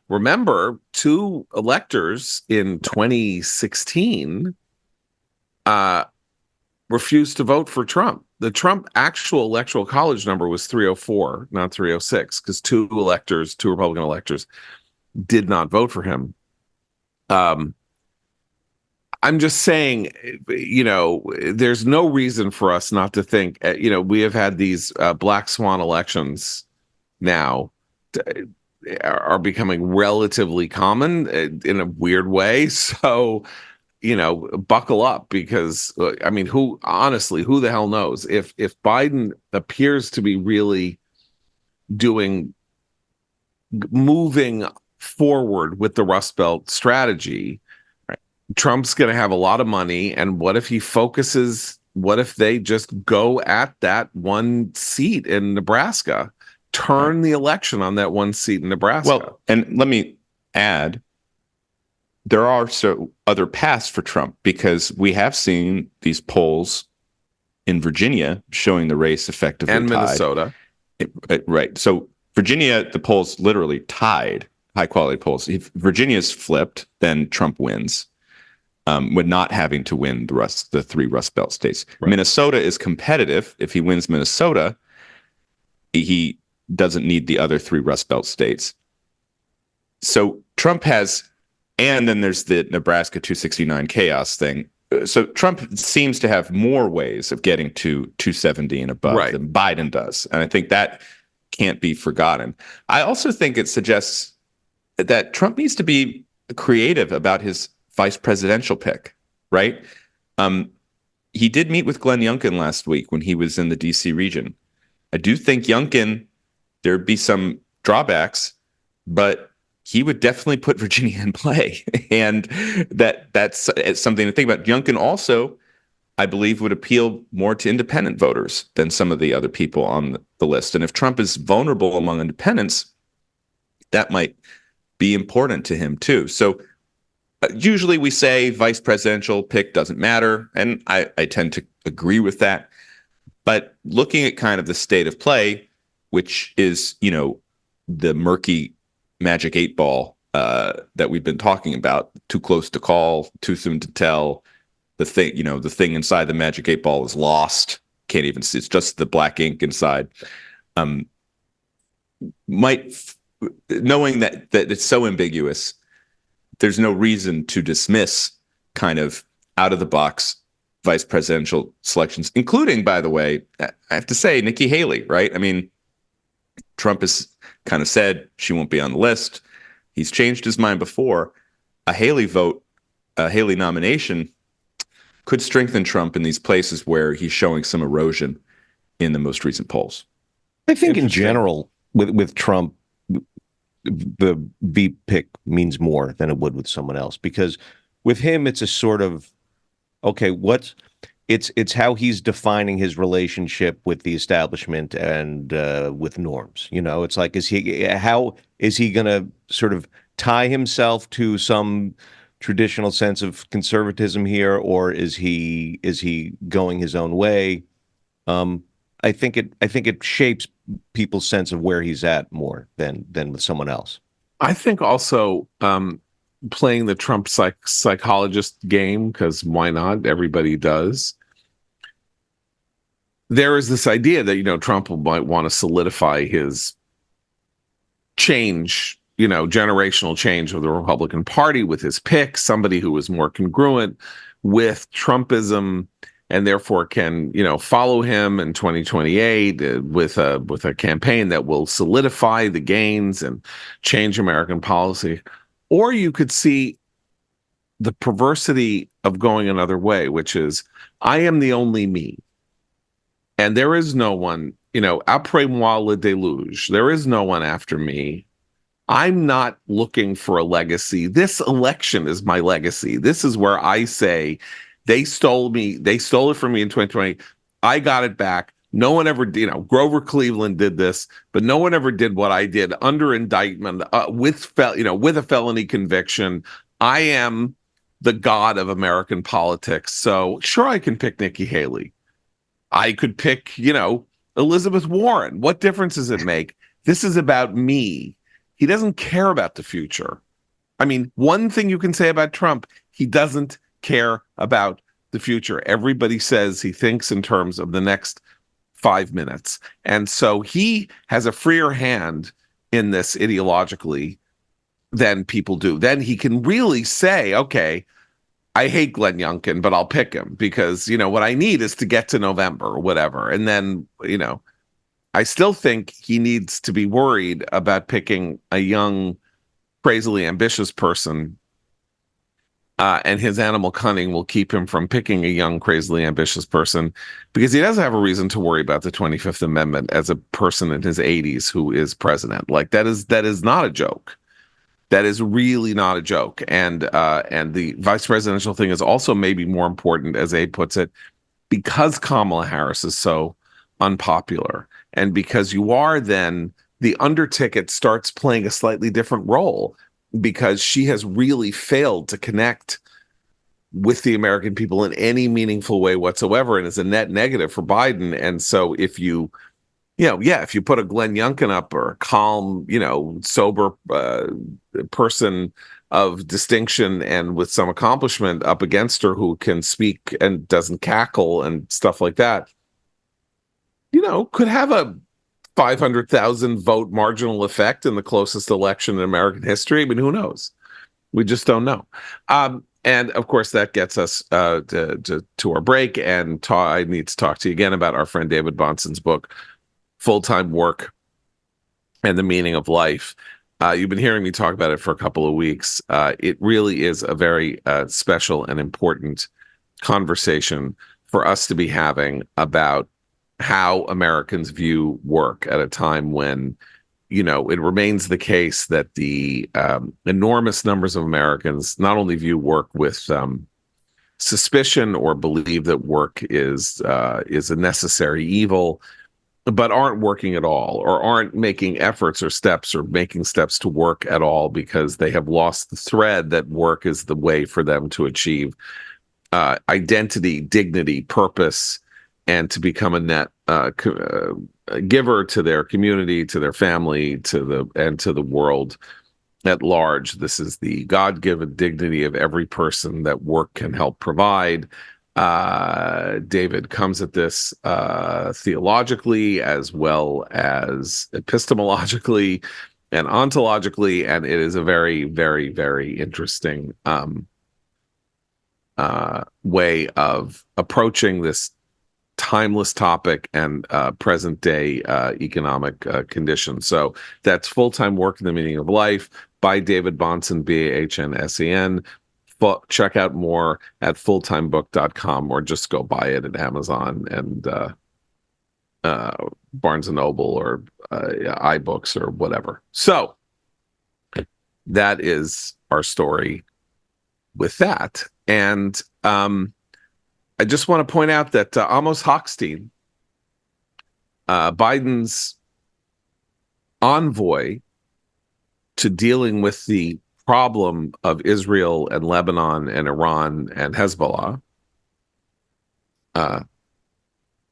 Remember, two electors in 2016 refused to vote for Trump. The Trump actual electoral college number was 304, not 306, because two Republican electors did not vote for him. I'm just saying, there's no reason for us not to think, we have had these black swan elections now are becoming relatively common in a weird way. So, buckle up, because who the hell knows if Biden appears to be really moving forward with the Rust Belt strategy, Trump's going to have a lot of money. And what if they just go at that one seat in Nebraska, turn the election on that one seat in Nebraska? Well, and let me add, there are other paths for Trump, because we have seen these polls in Virginia showing the race effectively and tied. Minnesota. Right. So Virginia, the polls literally tied, high quality polls. If Virginia's flipped, then Trump wins. With not having to win the three Rust Belt states. Right. Minnesota is competitive. If he wins Minnesota, he doesn't need the other three Rust Belt states. So Trump has, and then there's the Nebraska 269 chaos thing. So Trump seems to have more ways of getting to 270 and above than Biden does. And I think that can't be forgotten. I also think it suggests that Trump needs to be creative about his vice presidential pick, right? He did meet with Glenn Youngkin last week when he was in the DC region. I do think Youngkin, there'd be some drawbacks, but he would definitely put Virginia in play. And that's something to think about. Youngkin also, I believe, would appeal more to independent voters than some of the other people on the list. And if Trump is vulnerable among independents, that might be important to him too. So usually we say vice presidential pick doesn't matter, and I tend to agree with that. But looking at kind of the state of play, which is, the murky magic 8 ball that we've been talking about. Too close to call, too soon to tell. The thing inside the magic 8 ball is lost. Can't even see. It's just the black ink inside. Knowing that it's so ambiguous, there's no reason to dismiss kind of out of the box vice presidential selections, including, by the way, I have to say, Nikki Haley, right? I mean, Trump has kind of said she won't be on the list. He's changed his mind before. A Haley nomination could strengthen Trump in these places where he's showing some erosion in the most recent polls. I think in general, with Trump, the V pick means more than it would with someone else, because with him, it's a sort of, okay, it's how he's defining his relationship with the establishment and with norms. It's like, how is he going to sort of tie himself to some traditional sense of conservatism here, or is he going his own way? I think it shapes people's sense of where he's at more than with someone else. I think also playing the Trump psychologist game, because why not? Everybody does. There is this idea that, Trump might want to solidify his change, generational change of the Republican Party with his pick, somebody who is more congruent with Trumpism and therefore can, follow him in 2028 with a campaign that will solidify the gains and change American policy. Or you could see the perversity of going another way, which is, I am the only me. And there is no one, après moi le déluge. There is no one after me. I'm not looking for a legacy. This election is my legacy. This is where I say, they stole it from me in 2020. I got it back. No one ever did, Grover Cleveland did this, but no one ever did what I did under indictment, with a felony conviction. I am the god of American politics. So sure, I can pick Nikki Haley. I could pick, Elizabeth Warren. What difference does it make? This is about me. He doesn't care about the future. I mean, one thing you can say about Trump, he doesn't care about the future. Everybody says he thinks in terms of the next 5 minutes. And so he has a freer hand in this ideologically than people do. Then he can really say, okay, I hate Glenn Youngkin, but I'll pick him because, what I need is to get to November or whatever. And then, I still think he needs to be worried about picking a young, crazily ambitious person. And his animal cunning will keep him from picking a young, crazily ambitious person, because he doesn't have a reason to worry about the 25th Amendment as a person in his 80s who is president. Like, that is not a joke. That is really not a joke. And the vice presidential thing is also maybe more important, as Abe puts it, because Kamala Harris is so unpopular, and because you are then the underticket starts playing a slightly different role, because she has really failed to connect with the American people in any meaningful way whatsoever, and is a net negative for Biden. And so if you put a Glenn Youngkin up, or a calm, sober person of distinction and with some accomplishment up against her, who can speak and doesn't cackle and stuff like that, could have a 500,000 vote marginal effect in the closest election in American history. I mean, who knows? We just don't know. And of course, that gets us to our break. And I need to talk to you again about our friend David Bonson's book, Full-Time Work and the Meaning of Life. You've been hearing me talk about it for a couple of weeks. It really is a very special and important conversation for us to be having about how Americans view work at a time when, it remains the case that the enormous numbers of Americans not only view work with suspicion or believe that work is a necessary evil, but aren't working at all, or aren't making efforts or steps, or making steps to work at all, because they have lost the thread that work is the way for them to achieve identity, dignity, purpose, and to become a net giver to their community, to their family, to the world. at large. This is the God-given dignity of every person that work can help provide. David comes at this theologically as well as epistemologically and ontologically, and it is a very, very, very interesting way of approaching this timeless topic and present day economic conditions. So that's Full-Time Work in the Meaning of Life by David Bahnsen, Bahnsen. Check out more at fulltimebook.com, or just go buy it at Amazon and Barnes and Noble or iBooks or whatever. So that is our story with that. And I just want to point out that Amos Hochstein, Biden's envoy to dealing with the problem of Israel and Lebanon and Iran and Hezbollah,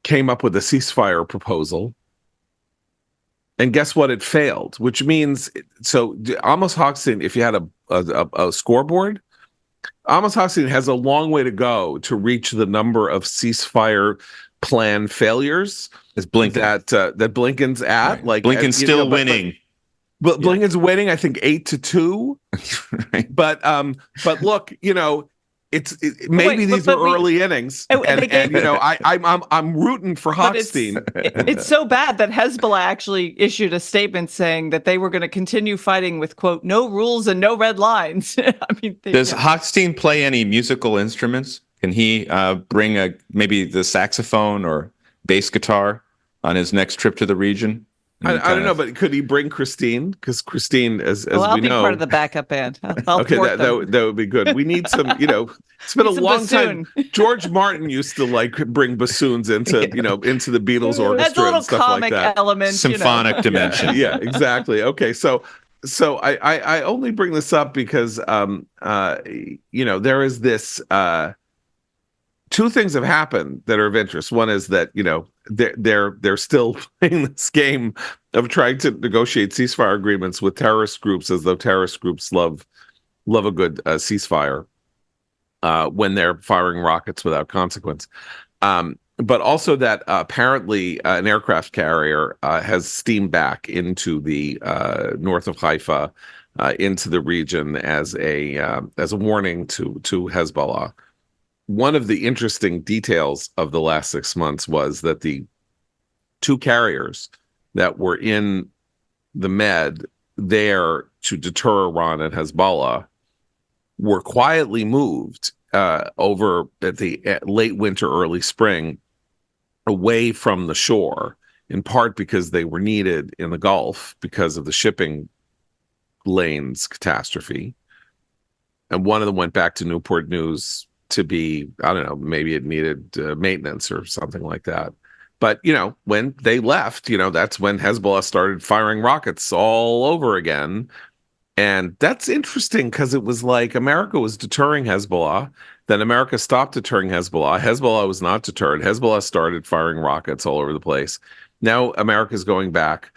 came up with a ceasefire proposal. And guess what? It failed, which means, so Amos Hochstein, if you had a scoreboard, Amos Hochstein has a long way to go to reach the number of ceasefire plan failures It's Blinken. that Blinken's at. Right. Like Blinken's still winning. But Blinken's winning, I think 8-2. Right. But look, maybe these were early innings, and I'm rooting for Hochstein. It's so bad that Hezbollah actually issued a statement saying that they were going to continue fighting with, quote, no rules and no red lines. I mean, Does Hochstein play any musical instruments? Can he bring maybe the saxophone or bass guitar on his next trip to the region? I don't know, but could he bring Christine? Because Christine, as I'll we be know, part of the backup band. Okay, that would be good. We need some, it's been a long time. George Martin used to bring bassoons into, into the Beatles orchestra. That's a little and stuff comic like that. element. Symphonic dimension. Yeah, exactly. Okay, so I only bring this up because, there is this, two things have happened that are of interest. One is that, they're still playing this game of trying to negotiate ceasefire agreements with terrorist groups, as though terrorist groups love a good ceasefire when they're firing rockets without consequence. But also that apparently an aircraft carrier has steamed back into the north of Haifa, into the region as a warning to Hezbollah. One of the interesting details of the last 6 months was that the two carriers that were in the Med there to deter Iran and Hezbollah were quietly moved over at the late winter, early spring, away from the shore, in part because they were needed in the Gulf because of the shipping lanes catastrophe. And one of them went back to Newport News to be, I don't know, maybe it needed maintenance or something like that. But, when they left, that's when Hezbollah started firing rockets all over again. And that's interesting because it was like America was deterring Hezbollah. Then America stopped deterring Hezbollah. Hezbollah was not deterred. Hezbollah started firing rockets all over the place. Now America's going back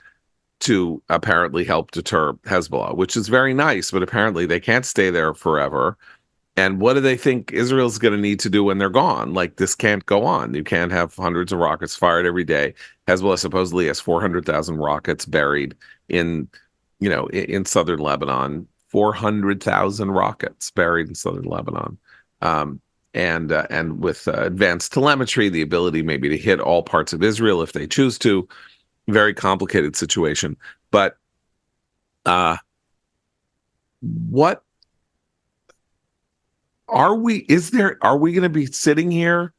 to apparently help deter Hezbollah, which is very nice. But apparently they can't stay there forever. And what do they think Israel's going to need to do when they're gone? Like, this can't go on. You can't have hundreds of rockets fired every day. Hezbollah supposedly has 400,000 rockets buried in southern Lebanon. 400,000 rockets buried in southern Lebanon. And with advanced telemetry, the ability maybe to hit all parts of Israel if they choose to. Very complicated situation. But what are we going to be sitting here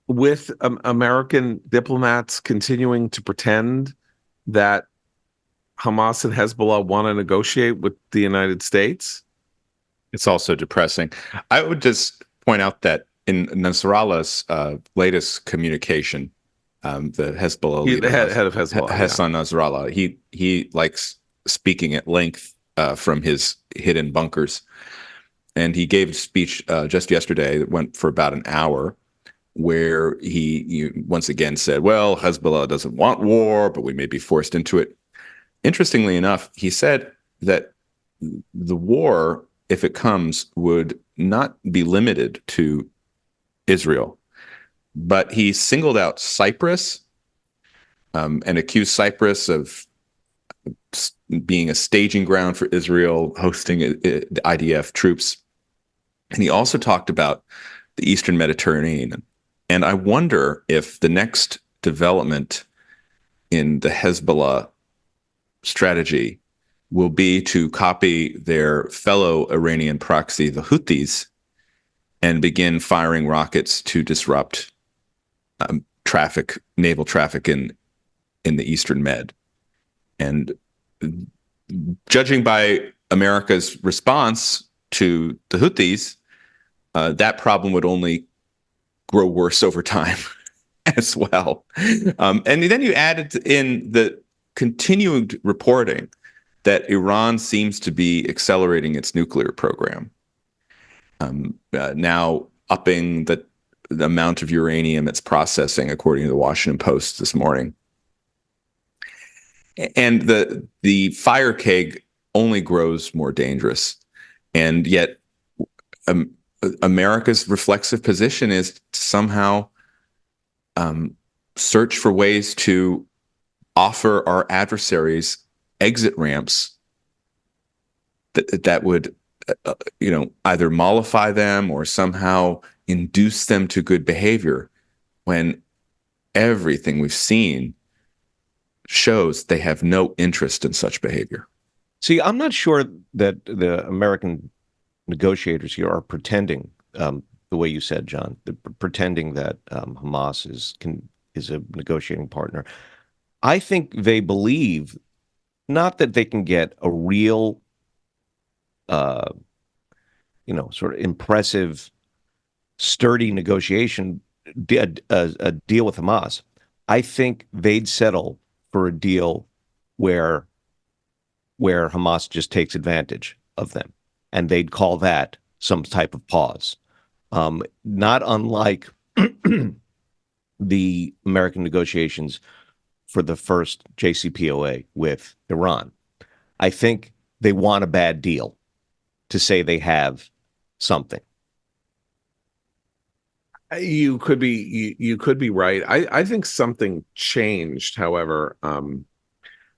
with American diplomats continuing to pretend that Hamas and Hezbollah want to negotiate with the United States? It's also depressing. I would just point out that in Nasrallah's latest communication, the Hezbollah leader, the head of Hezbollah, Hassan Nasrallah, he likes speaking at length from his hidden bunkers. And he gave a speech just yesterday that went for about an hour, where he once again said, well, Hezbollah doesn't want war, but we may be forced into it. Interestingly enough, he said that the war, if it comes, would not be limited to Israel, but he singled out Cyprus and accused Cyprus of being a staging ground for Israel, hosting the IDF troops. And he also talked about the Eastern Mediterranean. And I wonder if the next development in the Hezbollah strategy will be to copy their fellow Iranian proxy, the Houthis, and begin firing rockets to disrupt naval traffic in the Eastern Med. And judging by America's response to the Houthis, that problem would only grow worse over time as well. And then you added in the continued reporting that Iran seems to be accelerating its nuclear program, now upping the amount of uranium it's processing, according to the Washington Post this morning. And the fire keg only grows more dangerous. And yet America's reflexive position is to somehow search for ways to offer our adversaries exit ramps that would either mollify them or somehow induce them to good behavior, when everything we've seen shows they have no interest in such behavior. See, I'm not sure that the American negotiators here are pretending, the way you said, John, pretending that Hamas is a negotiating partner. I think they believe not that they can get a real, sort of impressive, sturdy negotiation, a deal with Hamas. I think they'd settle for a deal where Hamas just takes advantage of them, and they'd call that some type of pause. Not unlike the American negotiations for the first JCPOA with Iran. I think they want a bad deal to say they have something. You could be right. I think something changed, however. In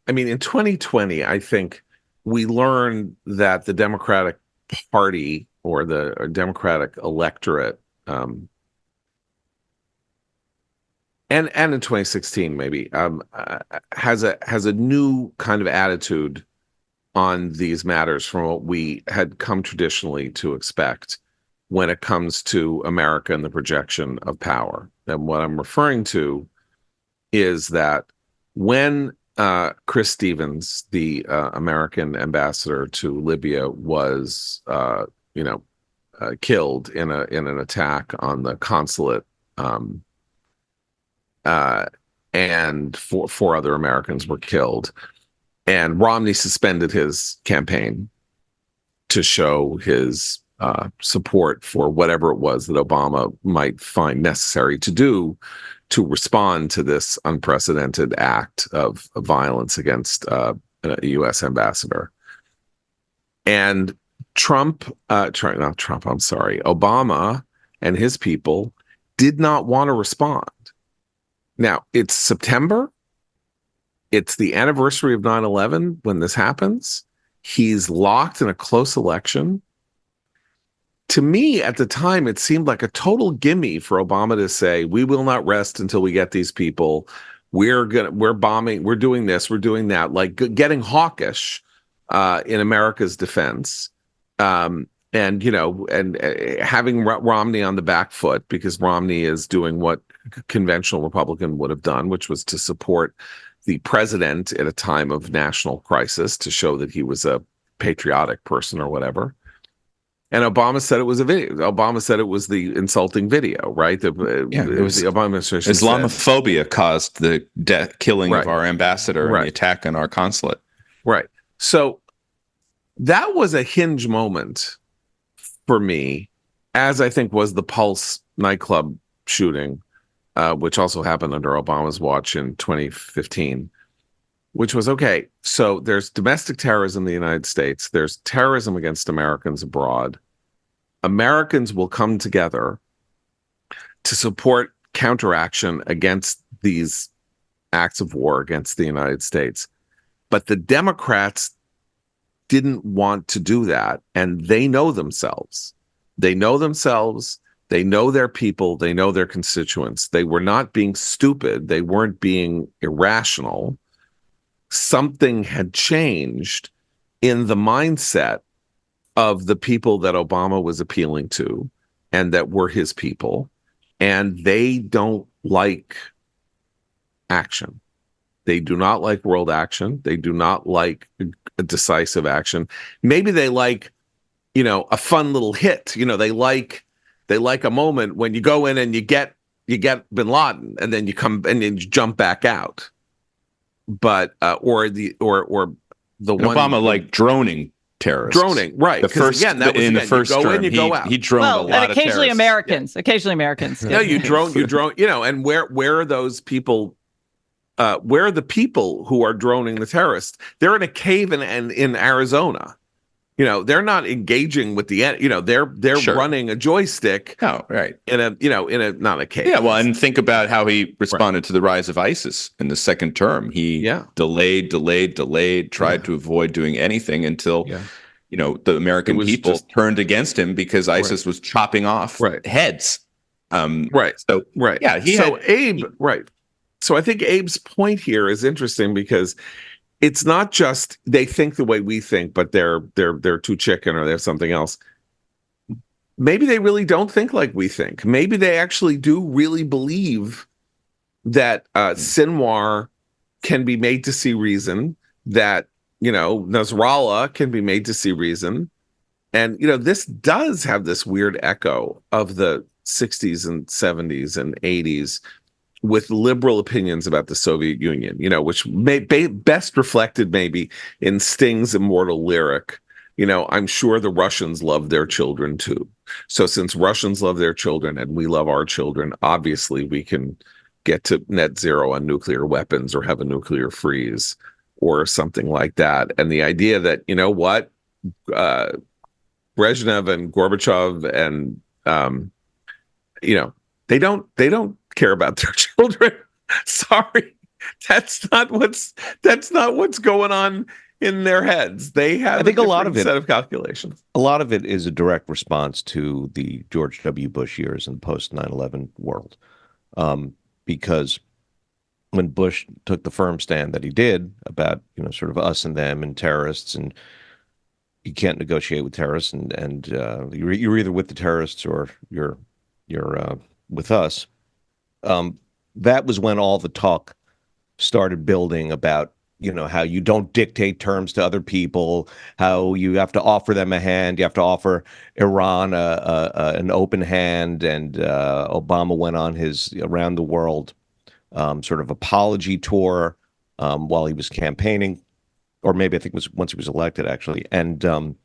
2020, I think we learned that the Democratic Party or the Democratic electorate, and in 2016 maybe, has a new kind of attitude on these matters from what we had come traditionally to expect when it comes to America and the projection of power. And what I'm referring to is that when Chris Stevens, the American ambassador to Libya, was killed in an attack on the consulate, and four other Americans were killed, and Romney suspended his campaign to show his support for whatever it was that Obama might find necessary to do to respond to this unprecedented act of violence against a U.S. ambassador. And Obama and his people did not want to respond. Now, it's September. It's the anniversary of 9/11 when this happens. He's locked in a close election. To me, at the time, it seemed like a total gimme for Obama to say, "We will not rest until we get these people. We're bombing. We're doing this. We're doing that." Like getting hawkish in America's defense, and having Romney on the back foot, because Romney is doing what a conventional Republican would have done, which was to support the president at a time of national crisis to show that he was a patriotic person or whatever. And Obama said it was a video. Obama said it was the insulting video, right? It was the Obama administration. Islamophobia caused the killing Right. of our ambassador and the attack on our consulate. Right. So that was a hinge moment for me, as I think was the Pulse nightclub shooting, which also happened under Obama's watch in 2015. which was, okay, so there's domestic terrorism in the United States. There's terrorism against Americans abroad. Americans will come together to support counteraction against these acts of war against the United States. But the Democrats didn't want to do that, and they know themselves. They know themselves. They know their people. They know their constituents. They were not being stupid. They weren't being irrational. Something had changed in the mindset of the people that Obama was appealing to and that were his people. And they don't like action. They do not like world action. They do not like a decisive action. Maybe they like, a fun little hit. They like a moment when you go in and you get bin Laden, and then you come and then you jump back out. But or the one Obama like droning terrorists. Droning, right? The first again, that was in the first you go term, in, you go out. He droned a lot and occasionally of Americans. Occasionally Americans. No, you drone. And where are those people? Where are the people who are droning the terrorists? They're in a cave in Arizona. They're not engaging with the they're Sure. running a joystick. Oh, right. In a not a cave. Yeah, well, and think about how he responded to the rise of ISIS in the second term. He delayed, tried to avoid doing anything until the American people turned against him because ISIS was chopping off heads. Right. So Abe. Right. So I think Abe's point here is interesting because it's not just they think the way we think, but they're too chicken or they're something else. Maybe they really don't think like we think. Maybe they actually do really believe that Sinwar can be made to see reason, that Nasrallah can be made to see reason. And this does have this weird echo of the 60s and 70s and 80s with liberal opinions about the Soviet Union, which may best reflected maybe in Sting's immortal lyric, I'm sure the Russians love their children too. So since Russians love their children and we love our children, obviously we can get to net zero on nuclear weapons or have a nuclear freeze or something like that. And the idea that, Brezhnev and Gorbachev and, they don't care about their children. Sorry, that's not what's going on in their heads. They have, I think, a lot of it, set of calculations. A lot of it is a direct response to the George W. Bush years and post 9/11 world, because when Bush took the firm stand that he did about sort of us and them and terrorists, and you can't negotiate with terrorists, and you're either with the terrorists or you're with us. That was when all the talk started building about, how you don't dictate terms to other people, how you have to offer them a hand, you have to offer Iran an open hand, and Obama went on his around the world sort of apology tour while he was campaigning, or maybe I think it was once he was elected, actually. And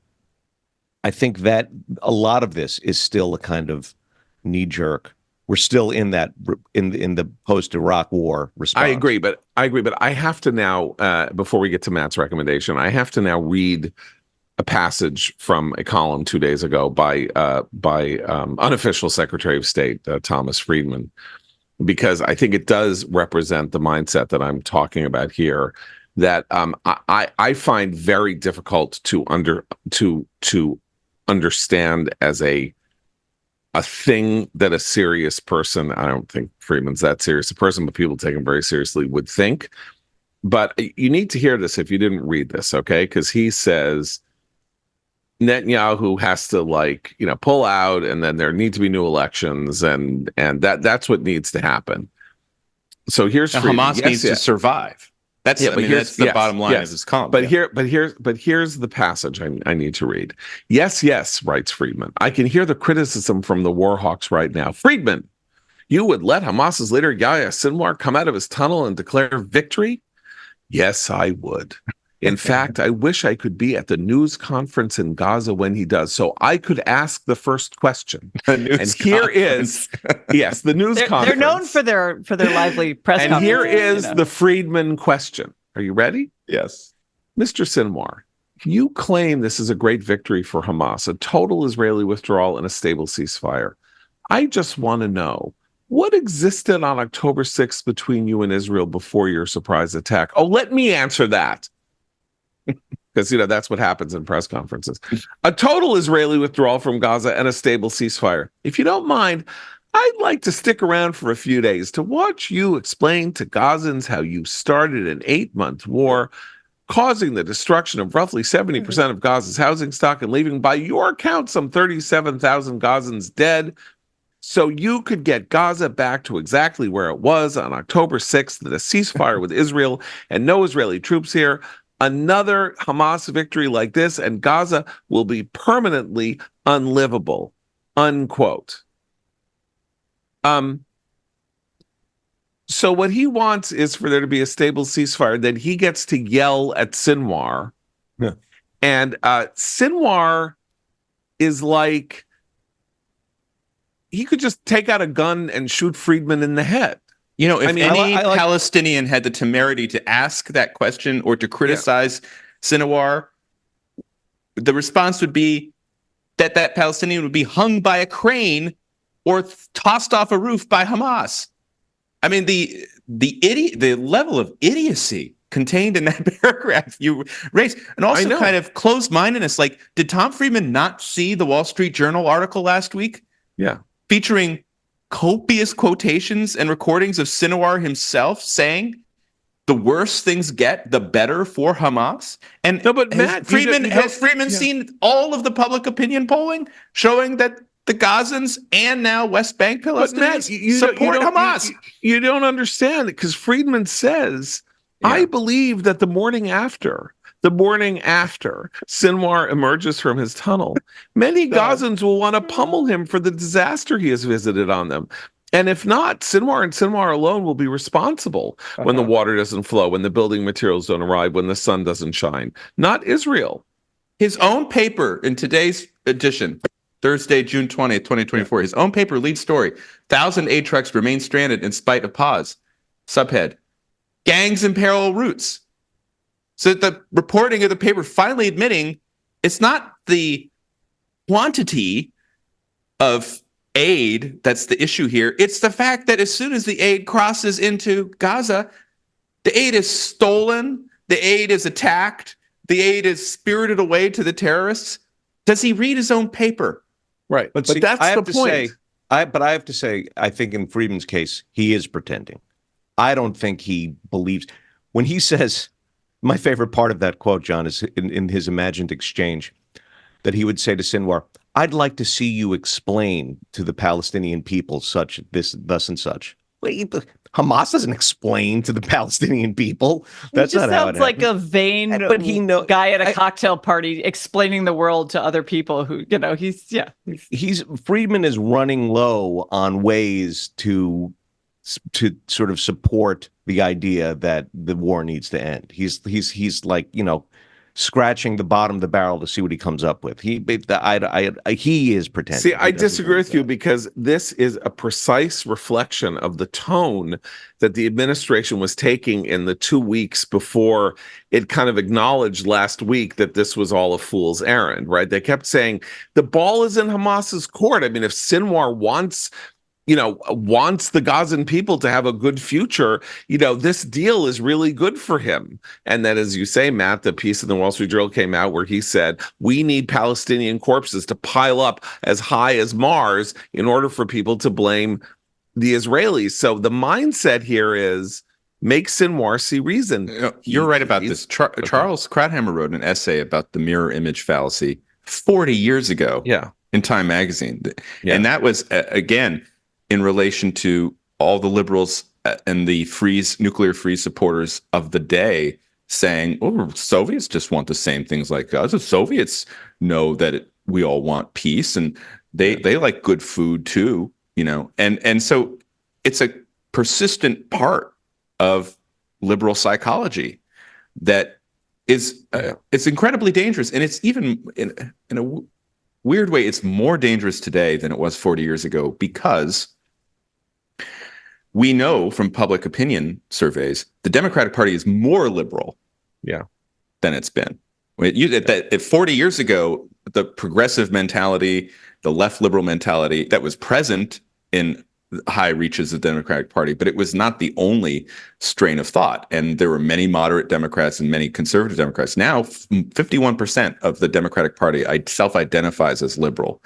I think that a lot of this is still a kind of knee-jerk. We're still in that in the post-Iraq War response. I agree, but I have to now, before we get to Matt's recommendation, I have to now read a passage from a column 2 days ago by unofficial Secretary of State Thomas Friedman, because I think it does represent the mindset that I'm talking about here, that I find very difficult to understand as a thing that a serious person, I don't think Friedman's that serious a person, but people take him very seriously, would think. But you need to hear this if you didn't read this, okay? Because he says Netanyahu has to pull out, and then there need to be new elections, and that's what needs to happen. So here's Friedman. Hamas needs to survive. That's the bottom line of this column. But here's the passage I need to read. Yes, writes Friedman. I can hear the criticism from the war hawks right now. Friedman, you would let Hamas's leader Yahya Sinwar come out of his tunnel and declare victory? Yes, I would. In fact, I wish I could be at the news conference in Gaza when he does, so I could ask the first question. Here is, the news conference. They're known for their lively press conferences. And here is the Friedman question. Are you ready? Yes. Mr. Sinwar, you claim this is a great victory for Hamas, a total Israeli withdrawal and a stable ceasefire. I just want to know what existed on October 6th between you and Israel before your surprise attack. Oh, let me answer that. Because, that's what happens in press conferences. A total Israeli withdrawal from Gaza and a stable ceasefire. If you don't mind, I'd like to stick around for a few days to watch you explain to Gazans how you started an 8-month war, causing the destruction of roughly 70% of Gaza's housing stock and leaving, by your count, some 37,000 Gazans dead, so you could get Gaza back to exactly where it was on October 6th, that a ceasefire with Israel and no Israeli troops here. Another Hamas victory like this, and Gaza will be permanently unlivable, unquote. So what he wants is for there to be a stable ceasefire. Then he gets to yell at Sinwar. Yeah. And Sinwar is like, he could just take out a gun and shoot Friedman in the head. If any I like- Palestinian had the temerity to ask that question or to criticize Sinwar, the response would be that Palestinian would be hung by a crane or tossed off a roof by Hamas. I mean, the level of idiocy contained in that paragraph you raised, and also kind of closed-mindedness. Like, did Tom Friedman not see the Wall Street Journal article last week? Yeah. Featuring copious quotations and recordings of Sinwar himself saying the worse things get, the better for Hamas. And Matt, has Friedman seen all of the public opinion polling showing that the Gazans and now West Bank Palestinians support Hamas? You don't understand it, because Friedman says, I believe that the morning after Sinwar emerges from his tunnel, many Gazans will want to pummel him for the disaster he has visited on them. And if not, Sinwar and Sinwar alone will be responsible when the water doesn't flow, when the building materials don't arrive, when the sun doesn't shine, not Israel. His own paper in today's edition, Thursday, June 20th, 2024, his own paper lead story, 1,000 aid trucks remain stranded in spite of pause. Subhead, gangs in parallel routes. So the reporting of the paper finally admitting it's not the quantity of aid that's the issue here. It's the fact that as soon as the aid crosses into Gaza, the aid is stolen, the aid is attacked, the aid is spirited away to the terrorists. Does he read his own paper? Right. But But that's the point. I have to say, I think in Friedman's case, he is pretending. I don't think he believes when he says, my favorite part of that quote, John, is in his imagined exchange, that he would say to Sinwar, I'd like to see you explain to the Palestinian people such, this, thus and such. Wait, Hamas doesn't explain to the Palestinian people. That's not how it sounds like happens. a vain guy at a cocktail party explaining the world to other people who, Friedman is running low on ways to sort of support the idea that the war needs to end. He's like, scratching the bottom of the barrel to see what he comes up with. He is pretending. See, I disagree with you, because this is a precise reflection of the tone that the administration was taking in the 2 weeks before it kind of acknowledged last week that this was all a fool's errand, right? They kept saying the ball is in Hamas's court. I mean, if Sinwar wants the Gazan people to have a good future, this deal is really good for him. And then, as you say, Matt, the piece in the Wall Street Journal came out where he said, we need Palestinian corpses to pile up as high as Mars in order for people to blame the Israelis. So the mindset here is make Sinwar see reason. You're right about this. Charles Krauthammer wrote an essay about the mirror image fallacy 40 years ago in Time magazine. Yeah. And that was, again, in relation to all the liberals and the nuclear freeze supporters of the day saying, oh, Soviets just want the same things like us. The Soviets know that we all want peace, and they like good food too, and so it's a persistent part of liberal psychology that is it's incredibly dangerous. And it's even in a weird way, it's more dangerous today than it was 40 years ago, because we know from public opinion surveys, the Democratic Party is more liberal than it's been. 40 years ago, the progressive mentality, the left liberal mentality that was present in high reaches of the Democratic Party, but it was not the only strain of thought. And there were many moderate Democrats and many conservative Democrats. Now, 51% of the Democratic Party self-identifies as liberal,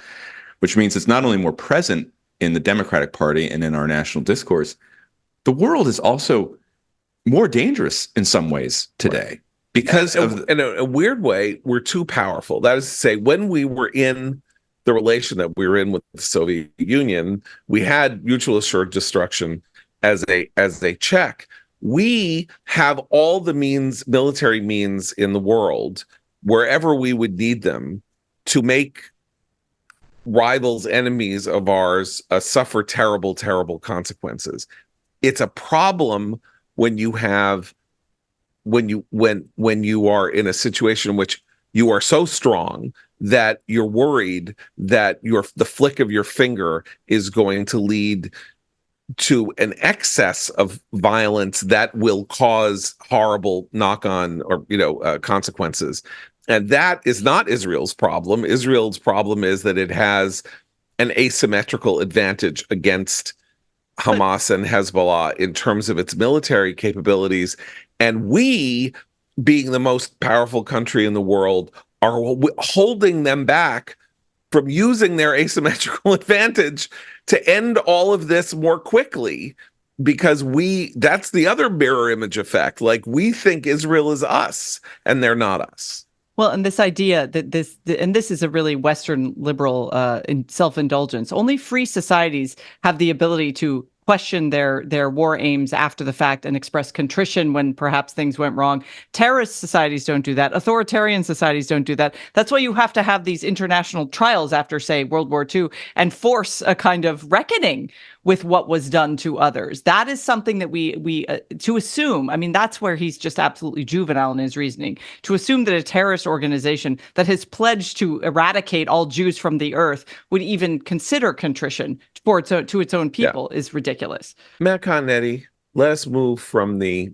which means it's not only more present in the Democratic Party and in our national discourse, the world is also more dangerous in some ways today because in a weird way, we're too powerful. That is to say, when we were in the relation that we were in with the Soviet Union, we had mutual assured destruction as a check. We have all the military means in the world, wherever we would need them, to make rivals, enemies of ours, suffer terrible, terrible consequences. It's a problem when you are in a situation in which you are so strong that you're worried that the flick of your finger is going to lead to an excess of violence that will cause horrible knock-on or consequences. And that is not Israel's problem. Israel's problem is that it has an asymmetrical advantage against Hamas and Hezbollah in terms of its military capabilities. And we, being the most powerful country in the world, are holding them back from using their asymmetrical advantage to end all of this more quickly, because that's the other mirror image effect. Like, we think Israel is us and they're not us. Well, and this idea that this is a really Western liberal self-indulgence. Only free societies have the ability to question their war aims after the fact and express contrition when perhaps things went wrong. Terrorist societies don't do that. Authoritarian societies don't do that. That's why you have to have these international trials after, say, World War II and force a kind of reckoning with what was done to others. That is something that we to assume. I mean, that's where he's just absolutely juvenile in his reasoning. To assume that a terrorist organization that has pledged to eradicate all Jews from the earth would even consider contrition to its own people is ridiculous. Matt Continetti, let us move from the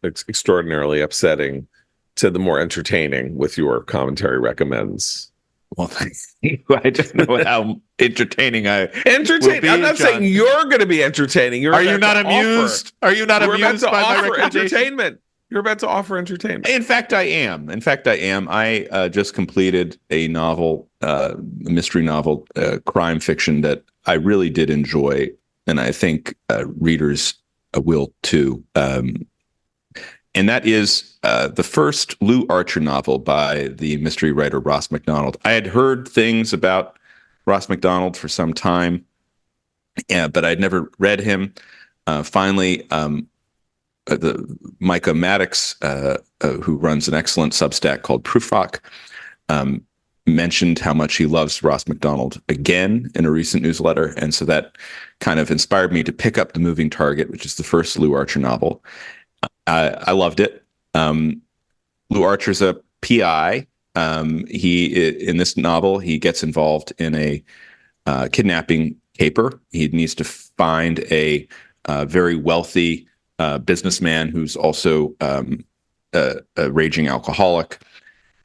extraordinarily upsetting to the more entertaining with your commentary recommends. Well, thank you. I just know how entertaining entertaining. I'm not saying you're going to be entertaining. Are you not amused? Are you not amused by my entertainment? You're about to offer entertainment. In fact, I am. I just completed a novel, a mystery novel, crime fiction that I really did enjoy, and I think readers will too. And that is the first Lou Archer novel by the mystery writer Ross Macdonald. I had heard things about Ross Macdonald for some time, but I'd never read him. Finally, Micah Maddox, who runs an excellent Substack called Proofrock, mentioned how much he loves Ross Macdonald again in a recent newsletter. And so that kind of inspired me to pick up The Moving Target, which is the first Lou Archer novel. I loved it. Lou Archer's a PI. In this novel, he gets involved in a kidnapping caper. He needs to find a very wealthy businessman who's also a raging alcoholic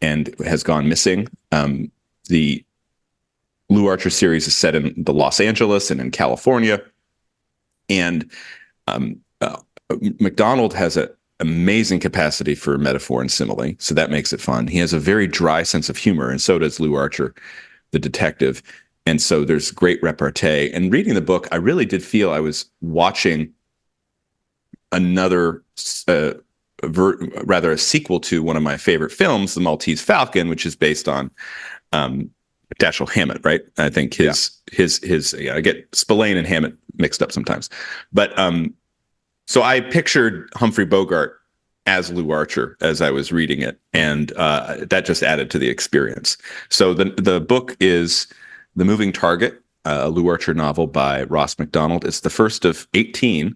and has gone missing. The Lou Archer series is set in the Los Angeles and in California, and Macdonald has an amazing capacity for metaphor and simile, so that makes it fun. He has a very dry sense of humor, and so does Lou Archer, the detective. And so there's great repartee. And reading the book, I really did feel I was watching another, rather a sequel to one of my favorite films, The Maltese Falcon, which is based on Dashiell Hammett, right? I think his I get Spillane and Hammett mixed up sometimes, but so I pictured Humphrey Bogart as Lou Archer as I was reading it, and that just added to the experience. So the book is The Moving Target, a Lou Archer novel by Ross Macdonald. It's the first of 18,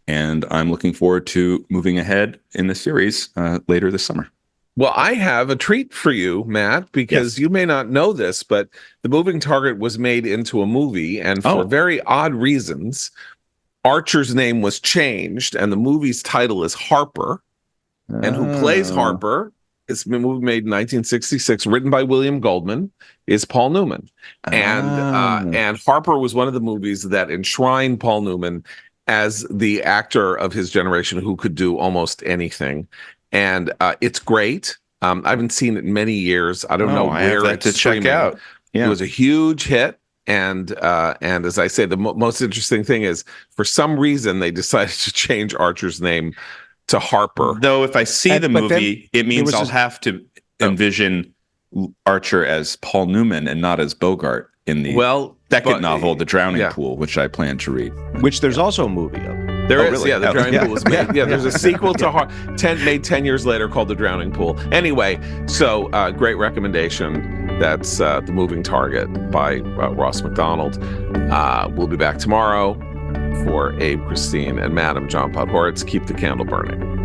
and I'm looking forward to moving ahead in the series later this summer. Well, I have a treat for you, Matt, because you may not know this, but The Moving Target was made into a movie, and for very odd reasons, Archer's name was changed, and the movie's title is Harper. And who plays Harper? It's a movie made in 1966, written by William Goldman, is Paul Newman. And Harper was one of the movies that enshrined Paul Newman as the actor of his generation who could do almost anything. And it's great. I haven't seen it in many years. I don't know where it's to check out. Yeah. It was a huge hit. And as I say, the most interesting thing is, for some reason, they decided to change Archer's name to Harper. Though if I see the movie, it means I'll have to envision Archer as Paul Newman and not as Bogart in the second novel, The Drowning Pool, which I plan to read. Which there's also a movie of. There is, really? The Drowning Pool was made. There's a sequel to made 10 years later called The Drowning Pool. Anyway, so great recommendation. That's The Moving Target by Ross McDonald. We'll be back tomorrow. For Abe, Christine, and Madam John Podhoretz, keep the candle burning.